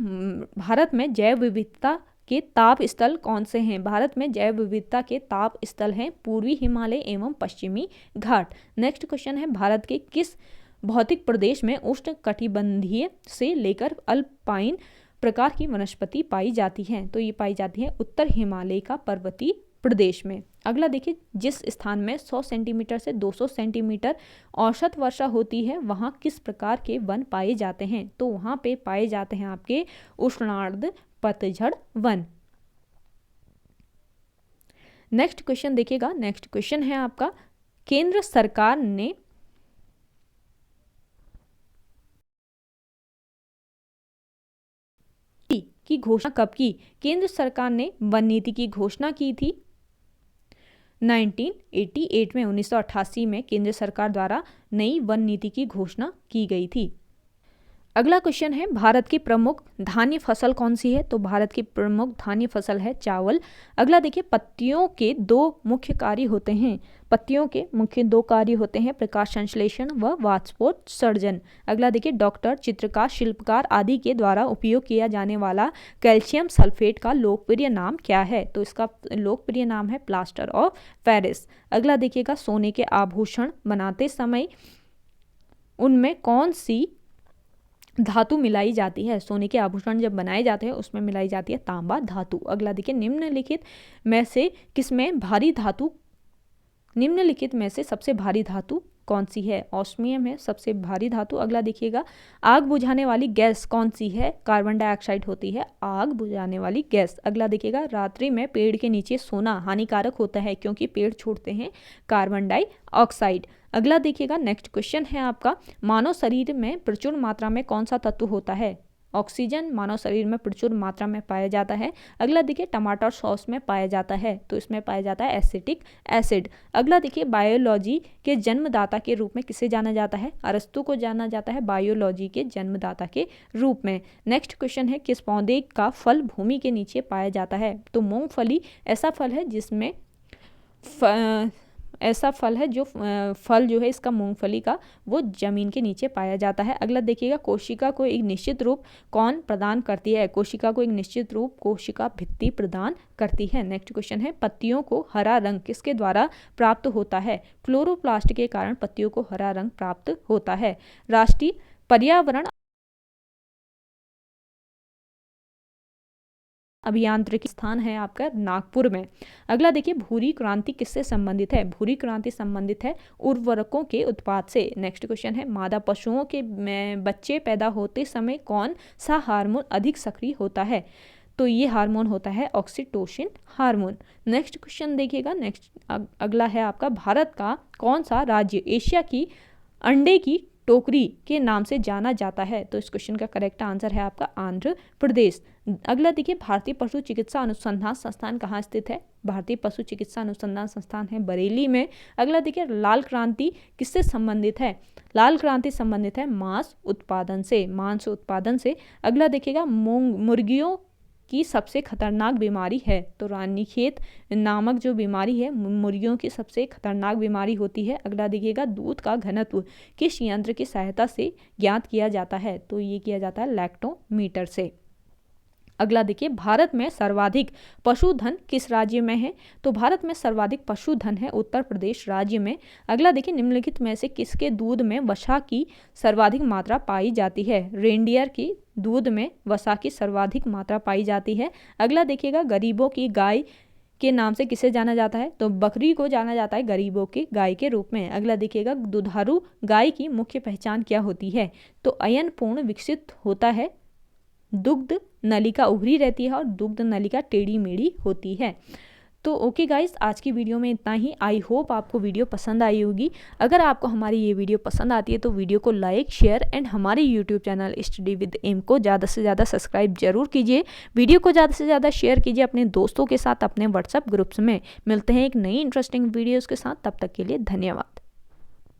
भारत में जैव विविधता के ताप स्थल कौन से हैं? भारत में जैव विविधता के ताप स्थल हैं पूर्वी हिमालय एवं पश्चिमी घाट। नेक्स्ट क्वेश्चन है, भारत के किस भौतिक प्रदेश में उष्णकटिबंधीय से लेकर अल्पाइन प्रकार की वनस्पति पाई जाती है? तो ये पाई जाती है उत्तर हिमालय का पर्वतीय प्रदेश में। अगला देखिए, जिस स्थान में 100 सेंटीमीटर से 200 सेंटीमीटर औसत वर्षा होती है वहाँ किस प्रकार के वन पाए जाते हैं? तो वहाँ पे पाए जाते हैं आपके उष्णार्ध पतझड़ वन। नेक्स्ट क्वेश्चन देखिएगा, नेक्स्ट क्वेश्चन है आपका, केंद्र सरकार ने की घोषणा कब की? केंद्र सरकार ने वन नीति की घोषणा की थी 1988 में। 1988 में केंद्र सरकार द्वारा नई वन नीति की घोषणा की गई थी। अगला क्वेश्चन है, भारत की प्रमुख धान्य फसल कौन सी है? तो भारत की प्रमुख धान्य फसल है चावल। अगला देखिए, पत्तियों के 2 मुख्य कार्य होते हैं। पत्तियों के मुख्य 2 कार्य होते हैं, प्रकाश संश्लेषण व वाष्पोत्सर्जन। अगला देखिए, डॉक्टर, चित्रकार, शिल्पकार आदि के द्वारा उपयोग किया जाने वाला कैल्शियम सल्फेट का लोकप्रिय नाम क्या है? तो इसका लोकप्रिय नाम है प्लास्टर ऑफ पेरिस। अगला देखिएगा, सोने के आभूषण बनाते समय उनमें कौन सी धातु मिलाई जाती है? सोने के आभूषण जब बनाए जाते हैं उसमें मिलाई जाती है तांबा धातु। अगला देखिए, निम्नलिखित में से सबसे भारी धातु कौन सी है? ऑस्मियम है सबसे भारी धातु। अगला देखिएगा, आग बुझाने वाली गैस कौन सी है? कार्बन डाइऑक्साइड होती है आग बुझाने वाली गैस। अगला देखिएगा, रात्रि में पेड़ के नीचे सोना हानिकारक होता है क्योंकि पेड़ छोड़ते हैं कार्बन डाइऑक्साइड। अगला देखिएगा, नेक्स्ट क्वेश्चन है आपका, मानव शरीर में प्रचुर मात्रा में कौन सा तत्व होता है? ऑक्सीजन मानव शरीर में प्रचुर मात्रा में पाया जाता है। अगला देखिए, टमाटर सॉस में पाया जाता है, तो इसमें पाया जाता है एसिटिक एसिड। अगला देखिए, बायोलॉजी के जन्मदाता के रूप में किसे जाना जाता है? अरस्तु को जाना जाता है बायोलॉजी के जन्मदाता के रूप में। नेक्स्ट क्वेश्चन है, किस पौधे का फल भूमि के नीचे पाया जाता है? तो मूंगफली ऐसा फल है जिसमें ऐसा फल है जो फल जो है इसका मूंगफली का वो जमीन के नीचे पाया जाता है। अगला देखिएगा, कोशिका को एक निश्चित रूप कौन प्रदान करती है? कोशिका को एक निश्चित रूप कोशिका भित्ति प्रदान करती है। नेक्स्ट क्वेश्चन है, पत्तियों को हरा रंग किसके द्वारा प्राप्त होता है? क्लोरोप्लास्ट के कारण पत्तियों को हरा रंग प्राप्त होता है। राष्ट्रीय पर्यावरण अभियांत्रिकी स्थान है आपका नागपुर में। अगला देखिए, भूरी क्रांति किससे संबंधित है? भूरी क्रांति संबंधित है उर्वरकों के उत्पाद से। नेक्स्ट क्वेश्चन है, मादा पशुओं के बच्चे पैदा होते समय कौन सा हार्मोन अधिक सक्रिय होता है? तो ये हार्मोन होता है ऑक्सीटोसिन हार्मोन। नेक्स्ट क्वेश्चन देखिएगा, नेक्स्ट अगला है आपका, भारत का कौन सा राज्य एशिया की अंडे की टोकरी के नाम से जाना जाता है? तो इस क्वेश्चन का करेक्ट आंसर है आपका आंध्र प्रदेश। अगला देखिए, भारतीय पशु चिकित्सा अनुसंधान संस्थान कहाँ स्थित है? भारतीय पशु चिकित्सा अनुसंधान संस्थान है बरेली में। अगला देखिए, लाल क्रांति किससे संबंधित है? लाल क्रांति संबंधित है मांस उत्पादन से, मांस उत्पादन से। अगला देखिएगा, मुर्गियों की सबसे खतरनाक बीमारी है? तो रानीखेत नामक जो बीमारी है मुर्गियों की सबसे खतरनाक बीमारी होती है। अगला देखिएगा, दूध का घनत्व किस यंत्र की सहायता से ज्ञात किया जाता है? तो ये किया जाता है लैक्टोमीटर से। अगला देखिए, भारत में सर्वाधिक पशुधन किस राज्य में है? तो भारत में सर्वाधिक पशुधन है उत्तर प्रदेश राज्य में। अगला देखिए, निम्नलिखित में से किसके दूध में वसा की सर्वाधिक मात्रा पाई जाती है? रेनडियर की दूध में वसा की सर्वाधिक मात्रा पाई जाती है। अगला देखिएगा, गरीबों की गाय के नाम से किसे जाना जाता है? तो बकरी को जाना जाता है गरीबों की गाय के रूप में। अगला देखिएगा, दुधारू गाय की मुख्य पहचान क्या होती है? तो अयन पूर्ण विकसित होता है, दुग्ध नलिका उभरी रहती है और दुग्ध नलिका टेढ़ी मेढ़ी होती है। तो ओके गाइस, आज की वीडियो में इतना ही। आई होप आपको वीडियो पसंद आई होगी। अगर आपको हमारी ये वीडियो पसंद आती है तो वीडियो को लाइक, शेयर एंड हमारे YouTube channel study with M को ज़्यादा से ज़्यादा सब्सक्राइब जरूर कीजिए। वीडियो को ज़्यादा से ज़्यादा शेयर कीजिए अपने दोस्तों के साथ, अपने व्हाट्सएप ग्रुप्स में। मिलते हैं एक नई इंटरेस्टिंग वीडियोज़ के साथ, तब तक के लिए धन्यवाद।